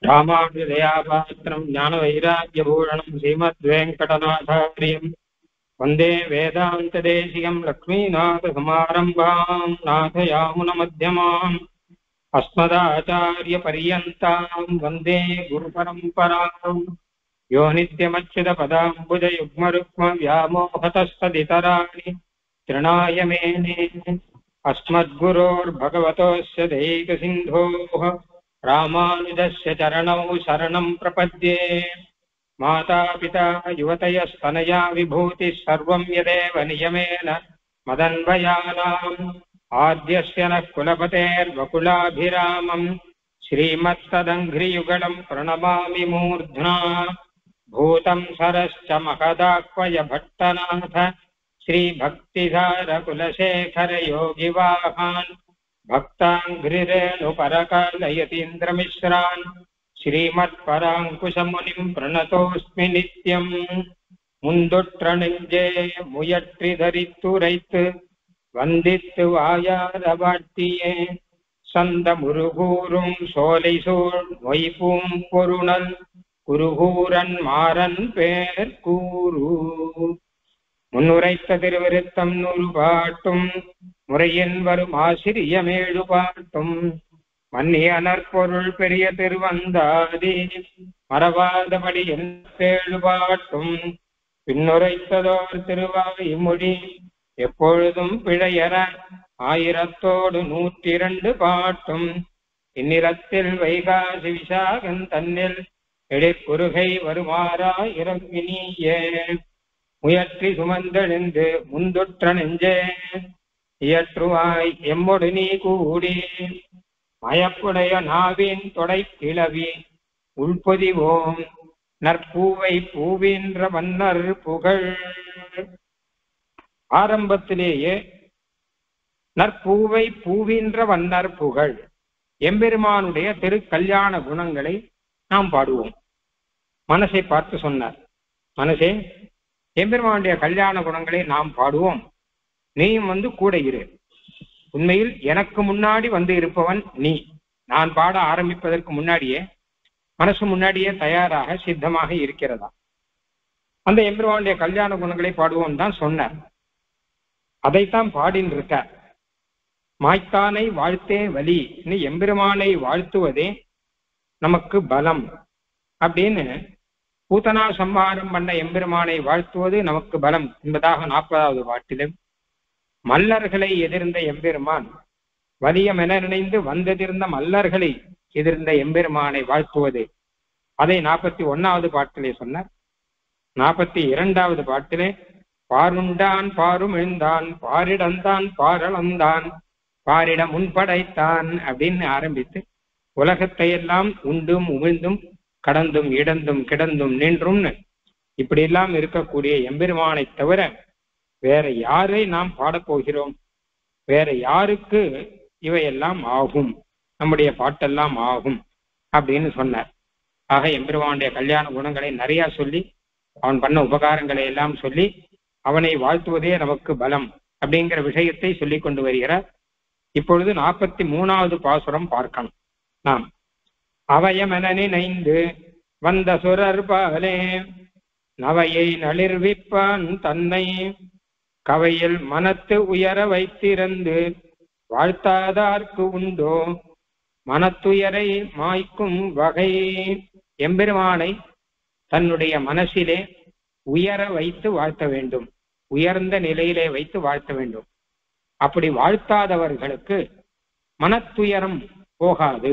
ராமானுஜதயாபாத்திரம் ஞானவைராக்கியபூஷணம் ஸ்ரீமத்வேங்கடநாதாரியம் வந்தே வேதாந்ததேசிகம் லக்ஷ்மீநாதசமாரம்பாம் நாதயாமுனமத்தியமாம் அஸ்மதாச்சாரியபர்யந்தாம் வந்தே குருபரம்பராம் யோ நித்யமच्युतपदाम्बुजयुग्मरुक्मव्यामोहतस्तदितराणि तृणाय मेने अस्मद्गुरोर्भगवतोऽस्य दैकसिन्धोः रामानुजस्य चरणौ शरणं प्रपद्ये। माता पिता युवतयस्तनया विभूतिः सर्वं यदेव नियमेन मदन्वयानाम् आद्यस्य नः कुलपतेर्वकुलाभिरामम् श्रीमत्तदङ्घ्रियुगलं प्रणमामि मूर्ध्ना। भूतं सरश्च महदाह्वय भट्टनाथ श्रीभक्तिधारकुलशेखर योगिवाहान् भक्ताङ्घ्रिरेणुपरकालयतीन्द्रमिश्रान् श्रीमत्पराङ्कुशमुनिं प्रणतोऽस्मि नित्यम्। मुन्दुट्टणिञ्जे मुयट्रिधरित्तुरैत् वन्दित्तु वायारवाट्टिये சந்த முருகூரும் சோலைசூழ் மொய்பூம் பொருணல் குருகூரன் மாறன் பேர் கூறு. முன்னுரைத்த திருவிருத்தம் 100 பாட்டும் முறையின் வரும் ஆசிரியமேழு பாட்டும் மன்னிய நற்பொருள் பெரிய திருவந்தாதி மறவாதபடி 7 பாட்டும் பின்னுரைத்ததோர் திருவாய்மொழி எப்பொழுதும் பிழையற 1000தோடு 102 பாட்டும் இந்நிலத்தில் வைகாசி விசாகன் தன்னில் எழிற்குறுகை வருமாறா இறங்கினியே முயற்றி சுமந்தெழுந்து முந்துற்ற நெஞ்சே இயற்றுவாய் எம்மொடு நீ கூடி மயப்புடைய நாவின் தொடை கிளவி உள்பொதிவோம் நற்பூவை பூவின்ற மன்னர் புகழ். ஆரம்பத்திலேயே நற்பூவை பூவின்ற வண்ணர் புகழ் எம்பெருமானுடைய திருக்கல்யாண குணங்களை நாம் பாடுவோம். மனசை பார்த்து சொன்னார், மனசே எம்பெருமானுடைய கல்யாண குணங்களை நாம் பாடுவோம், நீயும் கூட இரு. உண்மையில் எனக்கு முன்னாடி இருப்பவன் நீ. நான் பாட ஆரம்பிப்பதற்கு முன்னாடியே மனசு முன்னாடியே தயாராக சித்தமாக இருக்கிறதா. அந்த எம்பெருமானுடைய கல்யாண குணங்களை பாடுவோம் தான் சொன்னார். அதைத்தான் பாடின்னு இருக்கார். மாய்த்தானை வாழ்த்தே வலி, எம்பெருமானை வாழ்த்துவதே நமக்கு பலம் அப்படின்னு பூதனா சம்ஹாரம் பண்ண எம்பெருமானை வாழ்த்துவது நமக்கு பலம் என்பதாக 40வது பாட்டிலும் மல்லர்களை எதிர்ந்த எம்பெருமான் வலியமென நினைந்து வந்தெதிர்ந்த மல்லர்களை எதிர்ந்த எம்பெருமானை வாழ்த்துவது அதை 41வது பாட்டிலே சொன்னார். 42வது பாட்டிலே பாருண்டான் பாரும் எழுந்தான் பாரிடந்தான் பாரளந்தான் பாரிட முன்படைத்தான் அப்படின்னு ஆரம்பித்து உலகத்தை எல்லாம் உண்டும் உமிழ்ந்தும் கடந்தும் இடந்தும் கிடந்தும் நின்றும்னு இப்படி எல்லாம் இருக்கக்கூடிய எம்பெருமானை தவிர வேற யாரை நாம் பாடப்போகிறோம்? வேற யாருக்கு இவையெல்லாம் ஆகும்? நம்முடைய பாட்டெல்லாம் ஆகும் அப்படின்னு சொன்னார். ஆக எம்பெருமானுடைய கல்யாண குணங்களை நிறைய சொல்லி அவன் பண்ண உபகாரங்களை எல்லாம் சொல்லி அவனை வாழ்த்துவதே நமக்கு பலம் அப்படிங்கிற விஷயத்தை சொல்லி கொண்டு வருகிறார். இப்பொழுது 43வது பாசுரம் பார்க்கணும் நாம். அவயமென நினைந்து வந்த சுரர்பாலே நவையை நளிர்விப்பான் தன்னை கவையில் மனத்து உயர வைத்திருந்து வாழ்த்தாதார்க்கு உண்டோ மனத்துயரை மாய்க்கும் வகை. எம்பெருமானை தன்னுடைய மனசிலே உயர வைத்து வாழ்த்த வேண்டும், உயர்ந்த நிலையிலே வைத்து வாழ்த்த வேண்டும். அப்படி வாழ்த்தாதவர்களுக்கு மனத்துயரம் போகாது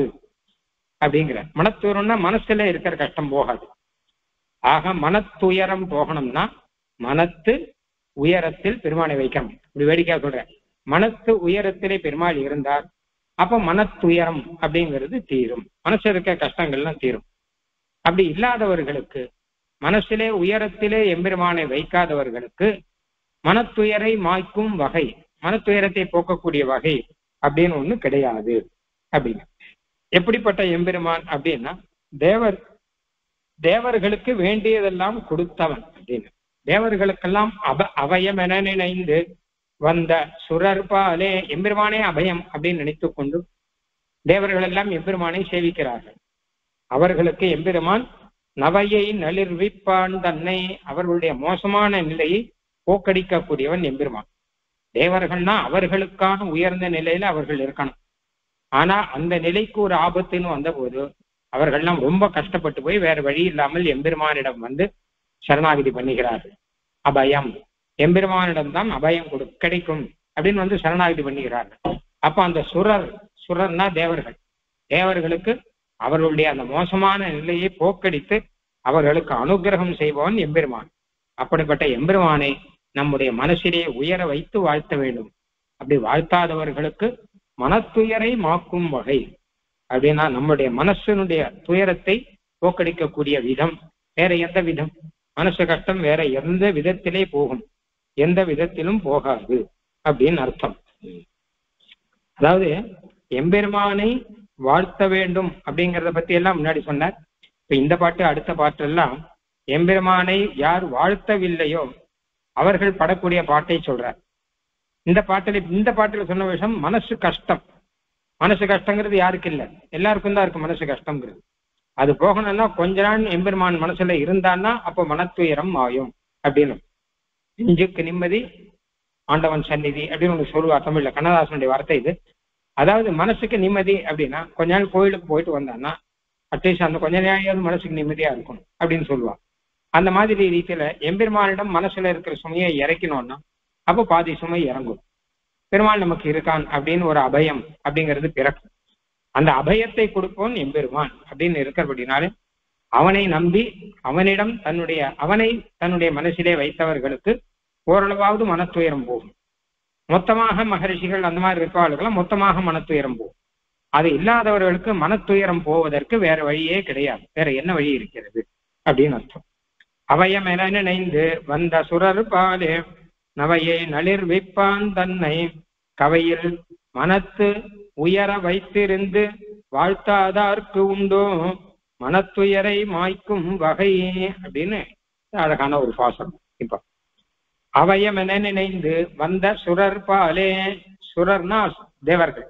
அப்படிங்கிற. மனத்துயரம்னா மனசுல இருக்கிற கஷ்டம் போகாது. ஆக மனத்துயரம் போகணும்னா மனத்து உயரத்தில் பெருமானை வைக்கணும். இப்படி வேடிக்கையா சொல்றேன். மனத்து உயரத்திலே பெருமாள் இருந்தால் அப்ப மனத்துயரம் அப்படிங்கிறது தீரும், மனசு இருக்க கஷ்டங்கள்லாம் தீரும். அப்படி இல்லாதவர்களுக்கு மனசிலே உயரத்திலே எம்பெருமானை வைக்காதவர்களுக்கு மனத்துயரை மாய்க்கும் வகை, மனத்துயரத்தை போக்கக்கூடிய வகை அப்படின்னு ஒண்ணு கிடையாது அப்படின்னு. எப்படிப்பட்ட எம்பெருமான் அப்படின்னா தேவர்களுக்கு வேண்டியதெல்லாம் கொடுத்தவன் அப்படின்னு. தேவர்களுக்கெல்லாம் அபயம் என நினைந்து வந்த சுரர்பாலே எம்பெருமானே அபயம் அப்படின்னு நினைத்து கொண்டு தேவர்கள் எல்லாம் எம்பெருமானை சேவிக்கிறார்கள். அவர்களுக்கு எம்பெருமான் நவையை நளிர்விப்பான் தன்னை, அவர்களுடைய மோசமான நிலையை போக்கடிக்கக்கூடியவன் எம்பெருமான். தேவர்கள்னா அவர்களுக்கான உயர்ந்த நிலையில அவர்கள் இருக்கணும். ஆனா அந்த நிலைக்கு ஒரு ஆபத்துன்னு வந்த போது அவர்கள்லாம் ரொம்ப கஷ்டப்பட்டு போய் வேற வழி இல்லாமல் எம்பெருமானிடம் வந்து சரணாகதி பண்ணுகிறார்கள். அபயம், எம்பெருமானிடம்தான் அபயம் கிடைக்கும் அப்படின்னு வந்து சரணாகதி பண்ணுகிறார்கள். அப்ப அந்த சுரர்னா தேவர்கள், தேவர்களுக்கு அவர்களுடைய அந்த மோசமான நிலையை போக்கடித்து அவர்களுக்கு அனுகிரகம் செய்பவன் எம்பெருமான். அப்படிப்பட்ட எம்பெருமானை நம்முடைய மனசிலே உயர வைத்து வாழ்த்த வேண்டும். அப்படி வாழ்த்தாதவர்களுக்கு மனத்துயரை மாக்கும் வகை அப்படின்னா நம்முடைய மனசனுடைய துயரத்தை போக்கடிக்கக்கூடிய விதம் வேற எந்த விதம்? மனசு கஷ்டம் வேற எந்த விதத்திலே போகும்? எந்த விதத்திலும் போகாது அப்படின்னு அர்த்தம். அதாவது எம்பெருமானை வாழ்த்த வேண்டும் அப்படிங்கிறத பத்தி எல்லாம் முன்னாடி சொன்னார். இப்ப இந்த பாட்டு அடுத்த பாட்டு எல்லாம் எம்பெருமானை யார் வாழ்த்தவில்லையோ அவர்கள் படக்கூடிய பாட்டை சொல்றார். இந்த பாட்டுல சொன்ன விஷயம் மனசு கஷ்டம். மனசு கஷ்டங்கிறது யாருக்கு இல்லை, எல்லாருக்கும் தான் இருக்கு மனசு கஷ்டங்கிறது. அது போகணும்னா கொஞ்ச நாள் எம்பெருமான் மனசுல இருந்தான்னா அப்போ மனத்துயரம் ஆயும் அப்படின்னு. நெஞ்சுக்கு நிம்மதி ஆண்டவன் சந்நிதி அப்படின்னு ஒன்று சொல்லுவார் தமிழ்ல, கண்ணதாசனுடைய வார்த்தை இது. அதாவது மனசுக்கு நிம்மதி அப்படின்னா கொஞ்ச நாள் கோயிலுக்கு போயிட்டு வந்தான்னா அட்லீஸ்ட் அந்த கொஞ்ச நாளையாவது மனசுக்கு நிம்மதியா இருக்கணும் அப்படின்னு சொல்லுவார். அந்த மாதிரி ரீதியில எம்பெருமானிடம் மனசுல இருக்கிற சுமையை இறக்கணும்னா அப்போ பாதி சுமை இறங்கும். பெருமாள் நமக்கு இருக்கான் அப்படின்னு ஒரு அபயம் அப்படிங்கிறது பிறக்கும். அந்த அபயத்தை கொடுப்போன் எம்பெருமான் அப்படின்னு இருக்கிறபடினாலே அவனை நம்பி அவனிடம் அவனை தன்னுடைய மனசிலே வைத்தவர்களுக்கு ஓரளவாவது மனத்துயரம் போகும். மொத்தமாக மகரிஷிகள் அந்த மாதிரி இருப்பவர்களுக்கெல்லாம் மொத்தமாக மனத்துயரம் போகும். அது இல்லாதவர்களுக்கு மனத்துயரம் போவதற்கு வேற வழியே கிடையாது. வேற என்ன வழி இருக்கிறது அப்படின்னு அர்த்தம். அவையம் என நினைந்து வந்த சுரர் பாலே நவையை நளிர் வைப்பான் தன்னை கவையில் மனத்து உயர வைத்திருந்து வாழ்த்தாதார்க்கு உண்டோ மனத்துயரை மாய்க்கும் வகை அப்படின்னு அழகான ஒரு பாசனம். இப்ப அவயம் என நினைந்து வந்த சுரர் பாலே, சுரர்னா தேவர்கள்.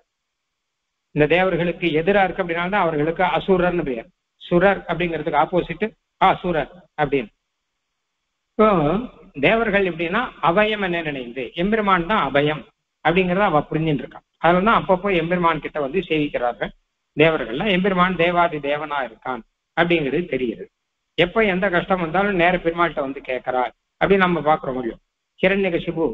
இந்த தேவர்களுக்கு எதிராக இருக்கு அப்படின்னா அவர்களுக்கு அசுரர்னு பெயர். சுரர் அப்படிங்கிறதுக்கு ஆப்போசிட் அசுரர் அப்படின்னு. இப்போ தேவர்கள் எப்படின்னா அபயம் என்ன நினைந்து, எம்பெருமான் தான் அபயம் அப்படிங்கிறத அவ புரிஞ்சுட்டு இருக்கான். அதுல தான் அப்பப்போ எம்பெருமான் கிட்ட வந்து சேவிக்கிறார்கள் தேவர்கள்லாம். எம்பெருமான் தேவாதி தேவனா இருக்கான் அப்படிங்கிறது தெரியுது. எப்ப எந்த கஷ்டம் வந்தாலும் நேர பெருமாள்கிட்ட வந்து கேட்கிறார் அப்படின்னு நம்ம பாக்குற முடியும். ஹிரண்யகசிபு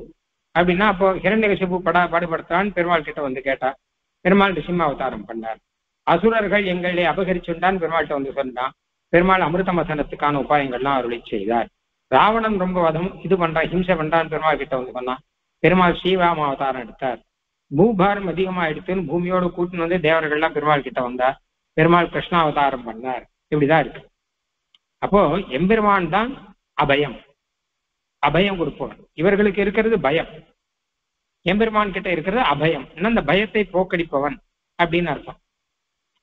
அப்படின்னா அப்போ ஹிரண்யகசிபு பாடுபடுத்தான்னு பெருமாள் கிட்ட வந்து கேட்டார். பெருமாள் சிம்ம அவதாரம் பண்ணார். அசுரர்கள் எங்களை அபகரிச்சுண்டான் பெருமாள்கிட்ட வந்து சொன்னான். பெருமாள் அமிர்த மசனத்துக்கான உபாயங்கள்லாம் அருளி செய்தார். ராவணன் ரொம்ப வதம் இது பண்றான், ஹிம்சை பண்றான்னு பெருமாள் கிட்ட வந்து சொன்னான். பெருமாள் ஸ்ரீராம அவதாரம் எடுத்தார். பூபாரம் அதிகமா எடுத்துன்னு பூமியோடு கூட்டின்னு வந்து தேவர்கள்லாம் பெருமாள் கிட்ட வந்தார். பெருமாள் கிருஷ்ண அவதாரம் பண்ணார். இப்படிதான் இருக்கு. அப்போ எம்பெருமான் தான் அபயம், அபயம் கொடுப்பவன். இவர்களுக்கு இருக்கிறது பயம், எம்பெருமான் கிட்ட இருக்கிறது அபயம். அந்த பயத்தை போக்கடிப்பவன் அப்படின்னு அர்த்தம்.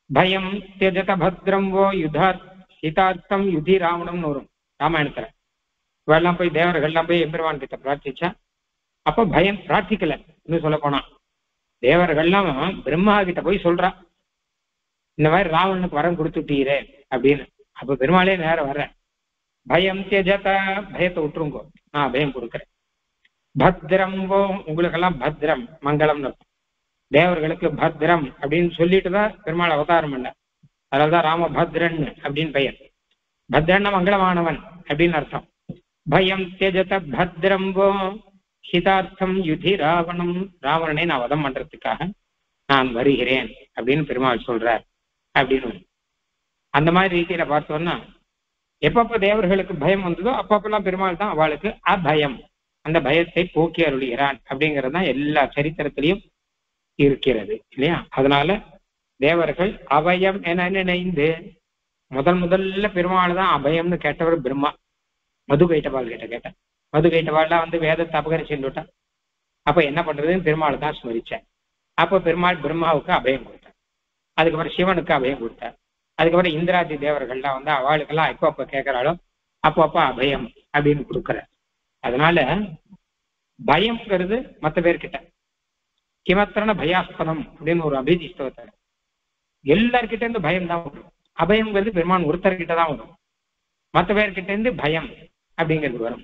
பயம் தியஜத பத்ரம் வோ யுதார் ஹிதார்த்தம் யுதி ராவணம்னு வரும் ராமாயணத்துல. இவெல்லாம் போய் தேவர்கள்லாம் போய் எம்பெருமான் கிட்ட பிரார்த்திச்சா அப்போ பயம் பிரார்த்திக்கல. இன்னும் சொல்ல போனா தேவர்கள்லாம் பிரம்மா கிட்ட போய் சொல்றா இந்த மாதிரி ராவணனுக்கு வரம் கொடுத்துட்டீரே அப்படின்னு. அப்ப பெருமாளே நேரம் வர்ற பயம் தியஜத, பயத்தை விட்டுருங்கோ, நான் பயம் கொடுக்குறேன். பத்ரம் வோ, உங்களுக்கெல்லாம் பத்ரம் மங்களம்னு இருக்கும். தேவர்களுக்கு பத்ரம் அப்படின்னு சொல்லிட்டு தான் பெருமாள் அவதாரம் பண்ண. அதனால்தான் ராமபத்ரன் அப்படின்னு பெயர். பத்ரன் மங்களமானவன் அப்படின்னு அர்த்தம். பயம் தியஜத பத்ரம் வோ ஹிதார்த்தம் யுதி ராவணம், ராவணனை நான் வதம் பண்றதுக்காக நான் வருகிறேன் அப்படின்னு பெருமாள் சொல்றார் அப்படின்னு. அந்த மாதிரி ரீதியில பார்த்தோம்னா எப்பப்ப தேவர்களுக்கு பயம் வந்ததோ அப்பப்பெல்லாம் பெருமாள் தான் அவளுக்கு அபயம், அந்த பயத்தை போக்கி அருளுகிறான் அப்படிங்கிறது தான் எல்லா சரித்திரத்திலையும் இருக்கிறது இல்லையா? அதனால தேவர்கள் அபயம் என நினைந்து முதல்ல பெருமாள் தான் அபயம்னு கேட்டவர் பிரம்மா. மது கைட்டவாள் கேட்ட மது கைட்டவாள்லாம் வந்து வேதத்தை அபகரிச்சுட்டா. அப்ப என்ன பண்றதுன்னு பெருமாள் தான் ஸ்மரிச்சார். அப்போ பெருமாள் பிரம்மாவுக்கு அபயம் கொடுத்தார். அதுக்கப்புறம் சிவனுக்கு அபயம் கொடுத்தார். அதுக்கப்புறம் இந்திராதி தேவர்கள்லாம் வந்து அவளுக்கெல்லாம் எப்போ அப்ப கேட்கிறாளோ அப்போ அபயம் அப்படின்னு கொடுக்குறார். அதனால பயம்ங்கிறது மற்ற பேர்கிட்ட கிமத்திரன பயாஸ்பதம் அப்படின்னு ஒரு அபிஜி ஸ்தோத்திரம். எல்லார்கிட்ட இருந்து பயம் தான் வரும். அபயம்ங்கிறது பெருமான் ஒருத்தர்கிட்ட தான் வரும். மற்ற பேர்கிட்ட இருந்து பயம் அப்படிங்கிறது வரும்.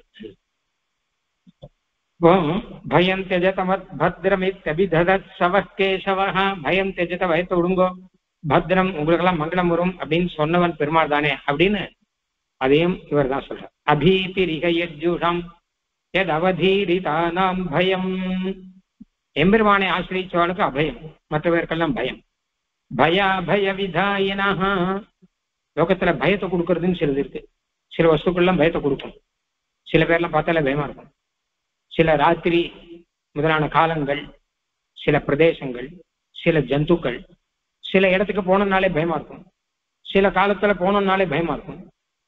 பயம் தெஜத பத்ரமித் சவகேசவஹ, பயம் தெஜத பயத்தை விடுங்கோ, பத்ரம் உங்களுக்கெல்லாம் மங்களம் வரும் அப்படின்னு சொன்னவன் பெருமாள் தானே அப்படின்னு அதையும் இவர் தான் சொல்றார். அபீதிரிகயஜுஷம் எத் அவதீரிதானாம் பயம், எம்பெருமானை ஆசிரியச்சவனுக்கு அபயம், மற்றவர்களுக்கெல்லாம் பயம். பய விதாயினா, லோகத்துல பயத்தை கொடுக்கறதுன்னு சிலது இருக்கு. சில வஸ்துக்கள்லாம் பயத்தை கொடுக்கும். சில பேர்லாம் பார்த்தாலே பயமா இருக்கும். சில ராத்திரி முதலான காலங்கள், சில பிரதேசங்கள், சில ஜந்துக்கள், சில இடத்துக்கு போனோம்னாலே பயமா இருக்கும். சில காலத்துல போனோம்னாலே பயமா இருக்கும்.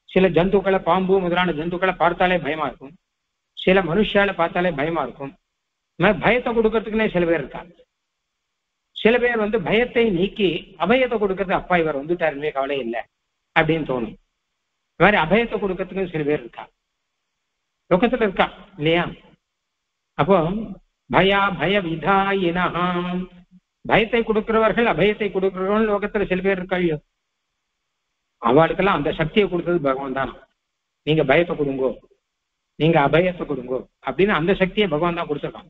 சில ஜந்துக்களை, பாம்பு முதலான ஜந்துக்களை பார்த்தாலே பயமா இருக்கும். சில மனுஷால பார்த்தாலே பயமா இருக்கும். பயத்தை கொடுக்கறதுக்குன்னே சில பேர் இருக்காங்க. சில பேர் பயத்தை நீக்கி அபயத்தை கொடுக்கறது, அப்பா இவர் வந்துட்டாருமே கவலை இல்லை அப்படின்னு தோணும். இந்த மாதிரி அபயத்தை கொடுக்கறதுக்கு சில பேர் இருக்கா, லோகத்துல இருக்கா இல்லையா? அப்போ பய விதாயினஹாம், பயத்தை கொடுக்கிறவர்கள் அபயத்தை கொடுக்கிறவர்கள் லோகத்துல சில பேர் இருக்கா இல்லையோ? அவளுக்கெல்லாம் அந்த சக்தியை கொடுத்தது பகவான் தான். நீங்க பயத்தை கொடுங்கோ, நீங்க அபயத்தை கொடுங்கோ அப்படின்னு அந்த சக்தியை பகவான் தான் கொடுத்துருக்கான்.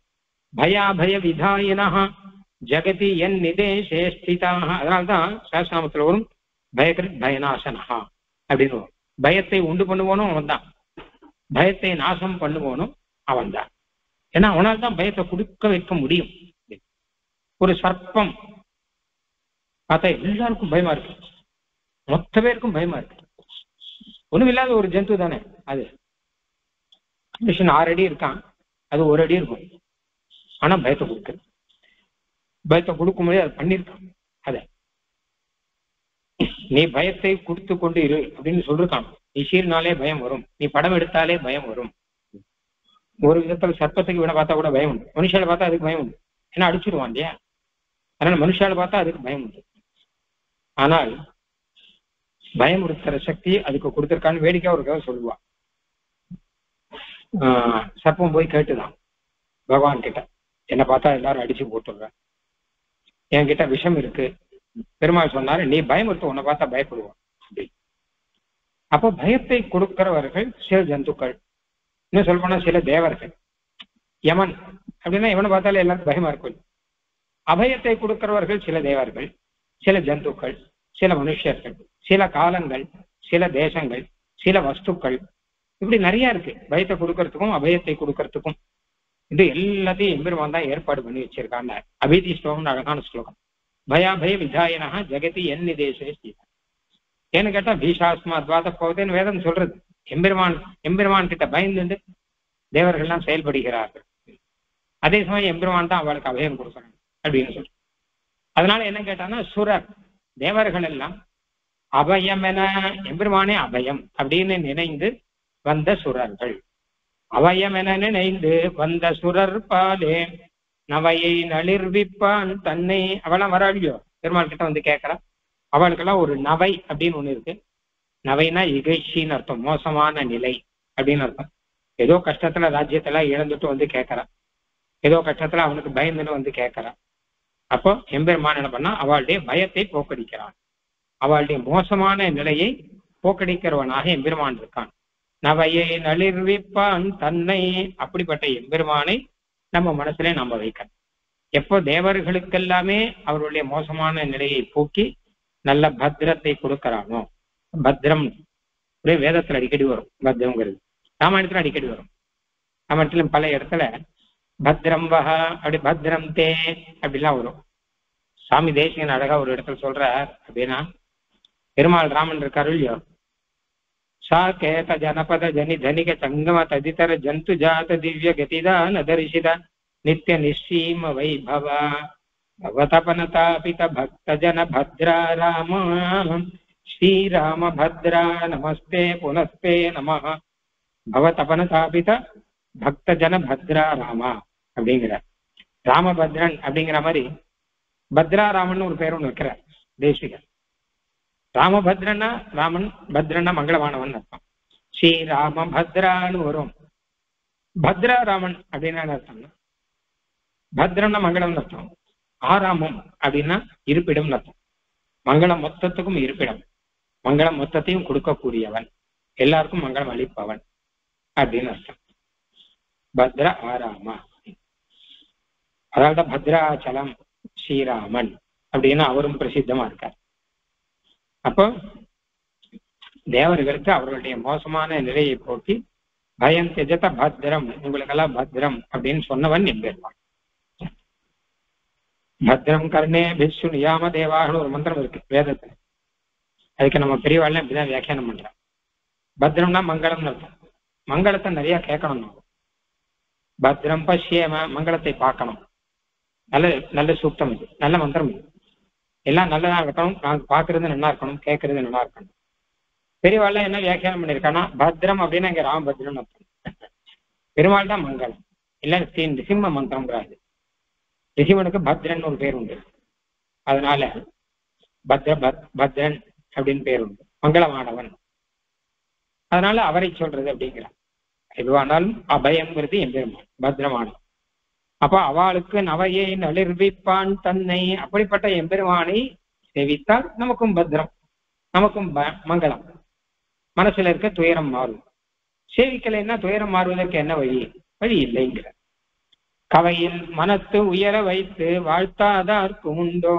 பய விதாயினஹா ஜெகதி என் நிதேசே ஸ்திதாக, அதனால்தான் சாஸ்திரநாமத்துல வரும் பயகிருத் பயநாசனஹா அப்படின்னு வரும். பயத்தை உண்டு பண்ணுவோனும் அவன் தான், பயத்தை நாசம் பண்ணுவோனும் அவன் தான். ஏன்னா அவனால் தான் பயத்தை கொடுக்க வைக்க முடியும். ஒரு சர்ப்பம் பார்த்தா எல்லாருக்கும் பயமா இருக்கு, மொத்த பேருக்கும் பயமா இருக்கு. ஒண்ணும் இல்லாத ஒரு ஜந்து தானே அது. மனுஷன் 6 அடி இருக்கான், அது 1 அடி இருக்கும். ஆனா பயத்தை கொடுக்குது, பயத்தை கொடுக்கும்போது அது பண்ணிருக்கான். அத நீ பயத்தை கொடுத்து கொண்டு இரு அப்படின்னு சொல்லிருக்கான். நீ சீர்னாலே பயம் வரும், நீ படம் எடுத்தாலே பயம் வரும். ஒரு விதத்துல சர்ப்பத்துக்கு விட பார்த்தா கூட பயம் உண்டு, மனுஷால பார்த்தா அதுக்கு பயம் உண்டு. ஏன்னா அடிச்சுடுவான் இல்லையா? அதனால மனுஷால பார்த்தா அதுக்கு பயம் உண்டு. ஆனால் பயம் கொடுக்கிற சக்தி அதுக்கு கொடுத்திருக்கான்னு வேடிக்கை ஒரு கதை சொல்லுவா. சர்ப்பம் போய் கேட்டுதான் பகவான் கிட்ட, என்னை பார்த்தா எல்லாரும் அடிச்சு போட்டுடுற, என்கிட்ட விஷம் இருக்கு. பெருமாள் சொன்னாரு, நீ பயம் எடுத்து உன்னை பார்த்தா பயப்படுவான் அப்படி. அப்போ பயத்தை கொடுக்கிறவர்கள் சில ஜந்துக்கள், இன்னும் சொல்ல போனா சில தேவர்கள். யமன் அப்படின்னா எவனை பார்த்தாலே எல்லாருக்கும் பயமா இருக்கும். அபயத்தை கொடுக்கிறவர்கள் சில தேவர்கள், சில ஜந்துக்கள், சில மனுஷர்கள், சில காலங்கள், சில தேசங்கள், சில வஸ்துக்கள், இப்படி நிறைய இருக்கு பயத்தை கொடுக்கறதுக்கும் அபயத்தை கொடுக்கறதுக்கும். இது எல்லாத்தையும் எம்பெருமான் தான் ஏற்பாடு பண்ணி வச்சிருக்காங்க. அபீதி ஸ்லோகம்னு அழகான ஸ்லோகம். பய விதாயனா ஜெகதி என் நிதேசே ஸ்திதா. ஏன்னு கேட்டா பீஷாஸ்மாத் வாத போகுதுன்னு வேதம் சொல்றது. எம்பெருமான் கிட்ட பயந்து தேவர்கள்லாம் செயல்படுகிறார்கள். அதே சமயம் எம்பெருமான் தான் அவளுக்கு அபயம் கொடுக்குறாங்க அப்படின்னு சொல்ற. அதனால என்ன கேட்டான்னா சுரர் தேவர்கள் எல்லாம் அபயம் என எம்பெருமானே அபயம் அப்படின்னு நினைந்து வந்த சுரர்கள். அபயம் என நினைந்து வந்த சுரர் பாலே நவையை நளிர்விப்பான் தன்னை. அவெல்லாம் வராளியோ பெருமாள் கிட்ட கேட்கறா. அவளுக்கெல்லாம் ஒரு நவை அப்படின்னு ஒண்ணு இருக்கு. நவைனா இகழ்ச்சின்னு அர்த்தம், மோசமான நிலை அப்படின்னு அர்த்தம். ஏதோ கஷ்டத்துல ராஜ்யத்தெல்லாம் இழந்துட்டு கேட்கறான், ஏதோ கஷ்டத்துல அவனுக்கு பயந்துன்னு கேட்கறான். அப்போ எம்பெருமான் என்ன பண்ணா, அவளுடைய பயத்தை போக்கடிக்கிறான், அவளுடைய மோசமான நிலையை போக்கடிக்கிறவனாக எம்பெருமான் இருக்கான். நவையை நளிர்விப்பான் தன்னை. அப்படிப்பட்ட எம்பெருமானை நம்ம மனசுல நம்ம வைக்கணும். எப்போ தேவர்களுக்கெல்லாமே அவருடைய மோசமான நிலையை போக்கி நல்ல பத்ரத்தை கொடுக்கறானோ, பத்ரம் வேதத்துல அடிக்கடி வரும். பத்ரம்ங்கிறது ராமாயணத்துல அடிக்கடி வரும். ராமாயணத்துல பல இடத்துல பத்ரம் வஹா அப்படி பத்ரம் தே அப்படிலாம் வரும். சாமி தேசிகன் அழகா ஒரு இடத்துல சொல்ற அப்படின்னா, பெருமாள் ராமன் இருக்காரு இல்லையோ, சா கேத ஜனபத ஜனி தனிக சங்கம ததிதர ஜந்து ஜாத திவ்ய கதிதா நதரிஷித நித்திய நிஷீம வைபவ பவதபனதாபித பக்த ஜன பத்ரா ராம ஸ்ரீராம பத்ரா நமஸ்தே புனஸ்தே நமஹ பவதபனதாபித பக்த ஜன பத்ரா ராமா அப்படிங்கிற ராமபத்ரன் அப்படிங்கிற மாதிரி பத்ரா ராமன் ஒரு பேர் ஒன்று வைக்கிறார் தேசிகர். ராமபத்ரன்னா ராமன், பத்ரன்னா மங்களவானவன் அர்த்தம். ஸ்ரீராம பத்ரான்னு வரும். பத்ரா ராமன் அப்படின்னா அர்த்தம்னா பத்ரன்னா மங்களம்னு அர்த்தம். ஆராமம் அப்படின்னா இருப்பிடம் அர்த்தம். மங்களம் மொத்தத்துக்கும் இருப்பிடம். மங்களம் மொத்தத்தையும் கொடுக்கக்கூடியவன், எல்லாருக்கும் மங்களம் அளிப்பவன் அப்படின்னு அர்த்தம். பத்ர ஆராமா, அதாவது பத்ராச்சலம் ஸ்ரீராமன் அப்படின்னு அவரும் பிரசித்தமா இருக்கார். அப்போ தேவர்களுக்கு அவர்களுடைய மோசமான நிலையை போக்கி பயம் தெஜத பத்ரம், உங்களுக்கெல்லாம் பத்ரம் அப்படின்னு சொன்னவன் எம்பெருமான். பத்ரம் கர்ணே பிஸ்ஸு நியாம தேவாகனு ஒரு மந்திரம் இருக்கு வேதத்துல. அதுக்கு நம்ம பெரியவாள்லாம் இப்படிதான் வியாக்கியானம் பண்றோம். பத்ரம்னா மங்களம்னு அர்த்தம். மங்களத்தை நிறைய கேட்கணும் நம்ம. பத்ரம் பஷ்யேம, மங்களத்தை பார்க்கணும். நல்ல நல்ல சூக்தம் இது, நல்ல மந்திரம் இது. எல்லாம் நல்லதா இருக்கணும், நாங்க பாக்குறது நல்லா இருக்கணும், கேட்கறது நல்லா இருக்கணும். பெரியவாள்லாம் என்ன வியாக்கியானம் பண்ணியிருக்கானா, பத்ரம் அப்படின்னா இங்க ராமபத்ரம் அர்த்தம். பெருமாள் தான் மங்களம், இல்ல ரிசிம்ம மந்திரம்ங்கிறாரு. ரிசிவனுக்கு பத்ரன் ஒரு பேர் உண்டு, அதனால பத்ரன் அப்படின்னு பேர் உண்டு, மங்களமானவன். அதனால அவரை சொல்றது அப்படிங்கிறார். எதுவானாலும் அபயம்ங்கிறது எம்பெருமான், பத்ரமானவன். அப்ப அவளுக்கு நவையை நளிர்விப்பான் தன்னை, அப்படிப்பட்ட எம்பெருமானை சேவித்தால் நமக்கும் பத்ரம், நமக்கும் மங்களம். மனசுல இருக்க துயரம் மாறும். சேவிக்கலைன்னா துயரம் மாறுவதற்கு என்ன வழி? வழி இல்லைங்கிற. கவையில் மனத்து உயர வைத்து வாழ்த்தாதார்க்கு உண்டோ.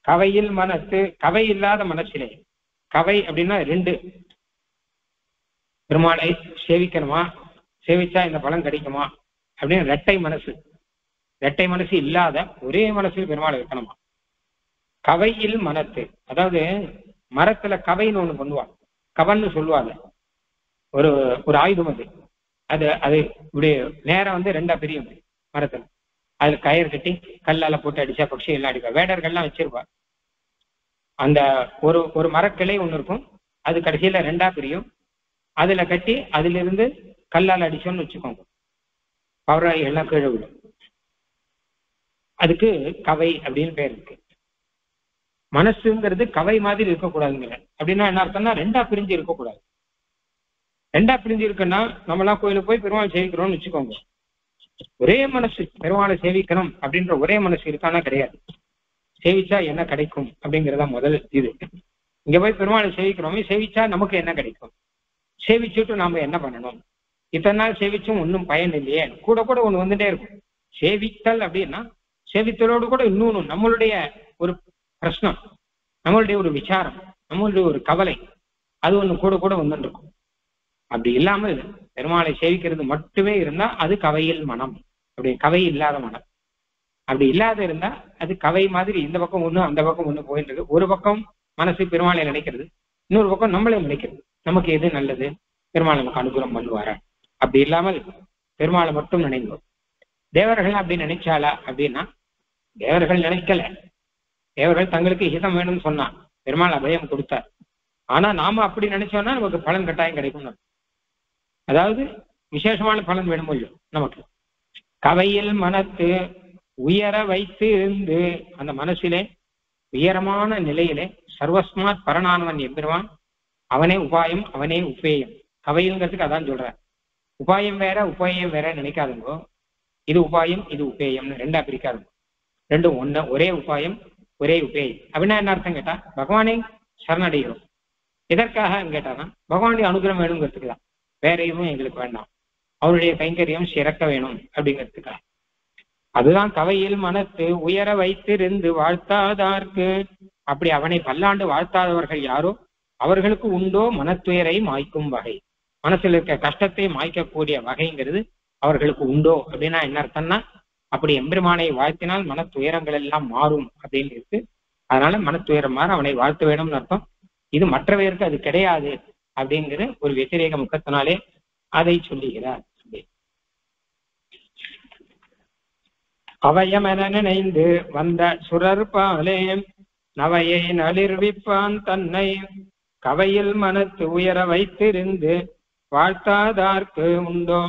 கவையில் மனத்து, கவை இல்லாத மனசிலே. கவை அப்படின்னா ரெண்டு, பெருமாளை சேவிக்கணுமா, சேவிச்சா இந்த பலன் கிடைக்குமா அப்படின்னு ரெட்டை மனசு. ரெட்டை மனசு இல்லாத ஒரே மனசில் பெருமாளை வைக்கணுமா. கவையில் மனத்து, அதாவது மரத்துல கவைன்னு ஒண்ணு பண்ணுவாங்க, கவன்னு சொல்லுவாங்க. ஒரு ஒரு ஆயுதம் அது. அது அது இப்படி நேரம் வந்து ரெண்டா பிரியும் மரத்துல. அதுல கயிறு கட்டி கல்லால போட்டு அடிச்சா பட்சி எல்லாம் அடிப்பா. வேடர்கள்லாம் வச்சிருப்பா. அந்த ஒரு ஒரு மரக்கிளை ஒண்ணு இருக்கும், அது கடைசியில ரெண்டா பிரியும். அதுல கட்டி அதுல இருந்து கல்லால் அடிச்சோன்னு வச்சுக்கோங்க, பவராய் எல்லாம் கீழே விடும். அதுக்கு கவை அப்படின்னு பேர் இருக்கு. மனசுங்கிறது கவை மாதிரி இருக்கக்கூடாதுங்கிற. அப்படின்னா என்ன அர்த்தம்னா ரெண்டா பிரிஞ்சு இருக்கக்கூடாது. ரெண்டா பிரிஞ்சு இருக்குன்னா நம்மளாம் கோயிலுக்கு போய் பெருமாள் சேவிக்கிறோம்னு வச்சுக்கோங்க, ஒரே மனசு பெருமாளை சேவிக்கணும் அப்படின்ற ஒரே மனசு இருக்கானா கிடையாது. சேவிச்சா என்ன கிடைக்கும் அப்படிங்கிறதா முதல் இது. இங்க போய் பெருமாளை சேவிக்கிறோமே, சேவிச்சா நமக்கு என்ன கிடைக்கும், சேவிச்சுட்டு நாம என்ன பண்ணணும், இத்தனை நாள் சேவிச்சும் ஒன்றும் பயன் இல்லையே, கூட கூட ஒண்ணு வந்துட்டே இருக்கும். சேவித்தல் அப்படின்னா சேவித்தலோடு கூட இன்னொன்னு நம்மளுடைய ஒரு பிரச்சனம், நம்மளுடைய ஒரு விசாரம், நம்மளுடைய ஒரு கவலை, அது ஒண்ணு கூட கூட வந்துட்டு இருக்கும். அப்படி இல்லாமல் பெருமாளை சேவிக்கிறது மட்டுமே இருந்தா அது கவையில் மனம், அப்படி கவை இல்லாத மனம். அப்படி இல்லாத இருந்தா அது கவை மாதிரி இந்த பக்கம் ஒண்ணு அந்த பக்கம் ஒண்ணு போயிட்டு இருக்கு. ஒரு பக்கம் மனசு பெருமாளை நினைக்கிறது, இன்னொரு பக்கம் நம்மளே நினைக்கிறது, நமக்கு எது நல்லது, பெருமாள் நமக்கு அனுகூலம் பண்ணுவாரா. அப்படி இல்லாமல் பெருமாளை மட்டும் நினைந்தோம். தேவர்கள் அப்படி நினைச்சாளா அப்படின்னா தேவர்கள் நினைக்கல. தேவர்கள் தங்களுக்கு ஹிதம் வேணும்னு சொன்னா பெருமாள் அபயம் கொடுத்தார். ஆனா நாம அப்படி நினைச்சோம்னா நமக்கு பலன் கட்டாயம் கிடைக்கும். அதாவது விசேஷமான பலன் வேணும் இல்லையோ நமக்கு. கவையில் மனத்து உயர வைத்து இருந்து, அந்த மனசிலே உயரமான நிலையிலே சர்வஸ்மாத் பரனானவன் எம்பெருமான், அவனே உபாயம் அவனே உபேயம். கவையுங்கிறதுக்கு அதான் சொல்ற. உபாயம் வேற உபேயம் வேற நினைக்காதுங்கோ. இது உபாயம் இது உபேயம்னு ரெண்டா பிரிக்காதுங்க. ரெண்டும் ஒண்ணு, ஒரே உபாயம் ஒரே உபேயம். அப்படின்னா என்ன அர்த்தம் கேட்டா, பகவானே சரணடைகிறோம். எதற்காக கேட்டானா பகவானுடைய அனுகிரகம் வேணுங்கிறதுக்கு தான், வேற எதுவும் எங்களுக்கு வேண்டாம், அவருடைய கைங்கரியம் சிறக்க வேணும் அப்படிங்கிறதுக்காக. அதுதான் கவையில் மனத்து உயர வைத்திருந்து வாழ்த்தாதார்க்கு. அப்படி அவனை பல்லாண்டு வாழ்த்தாதவர்கள் யாரோ அவர்களுக்கு உண்டோ மனத்துயரை மாய்க்கும் வகை. மனசுல இருக்க கஷ்டத்தை மாய்க்கக்கூடிய வகைங்கிறது அவர்களுக்கு உண்டோ அப்படின்னா என்ன அர்த்தம்னா, அப்படி எம்பெருமானை வாழ்த்தினால் மன துயரங்கள் எல்லாம் மாறும் அப்படின்னு இருக்கு. அதனால மன துயரம் மாற அவனை வாழ்த்த வேணும்னு அர்த்தம். இது மற்றவருக்கு அது கிடையாது அப்படிங்கிற ஒரு வெத்திரேக முகத்தினாலே அதை சொல்லுகிறார். அவயமென நினைந்து வந்த சுரர்பாலே நவையை நளிர்விப்பான் தன்னை கவையில் மனத்து உயர வைத்திருந்து வாழ்த்தாதார்க்கு உண்டோ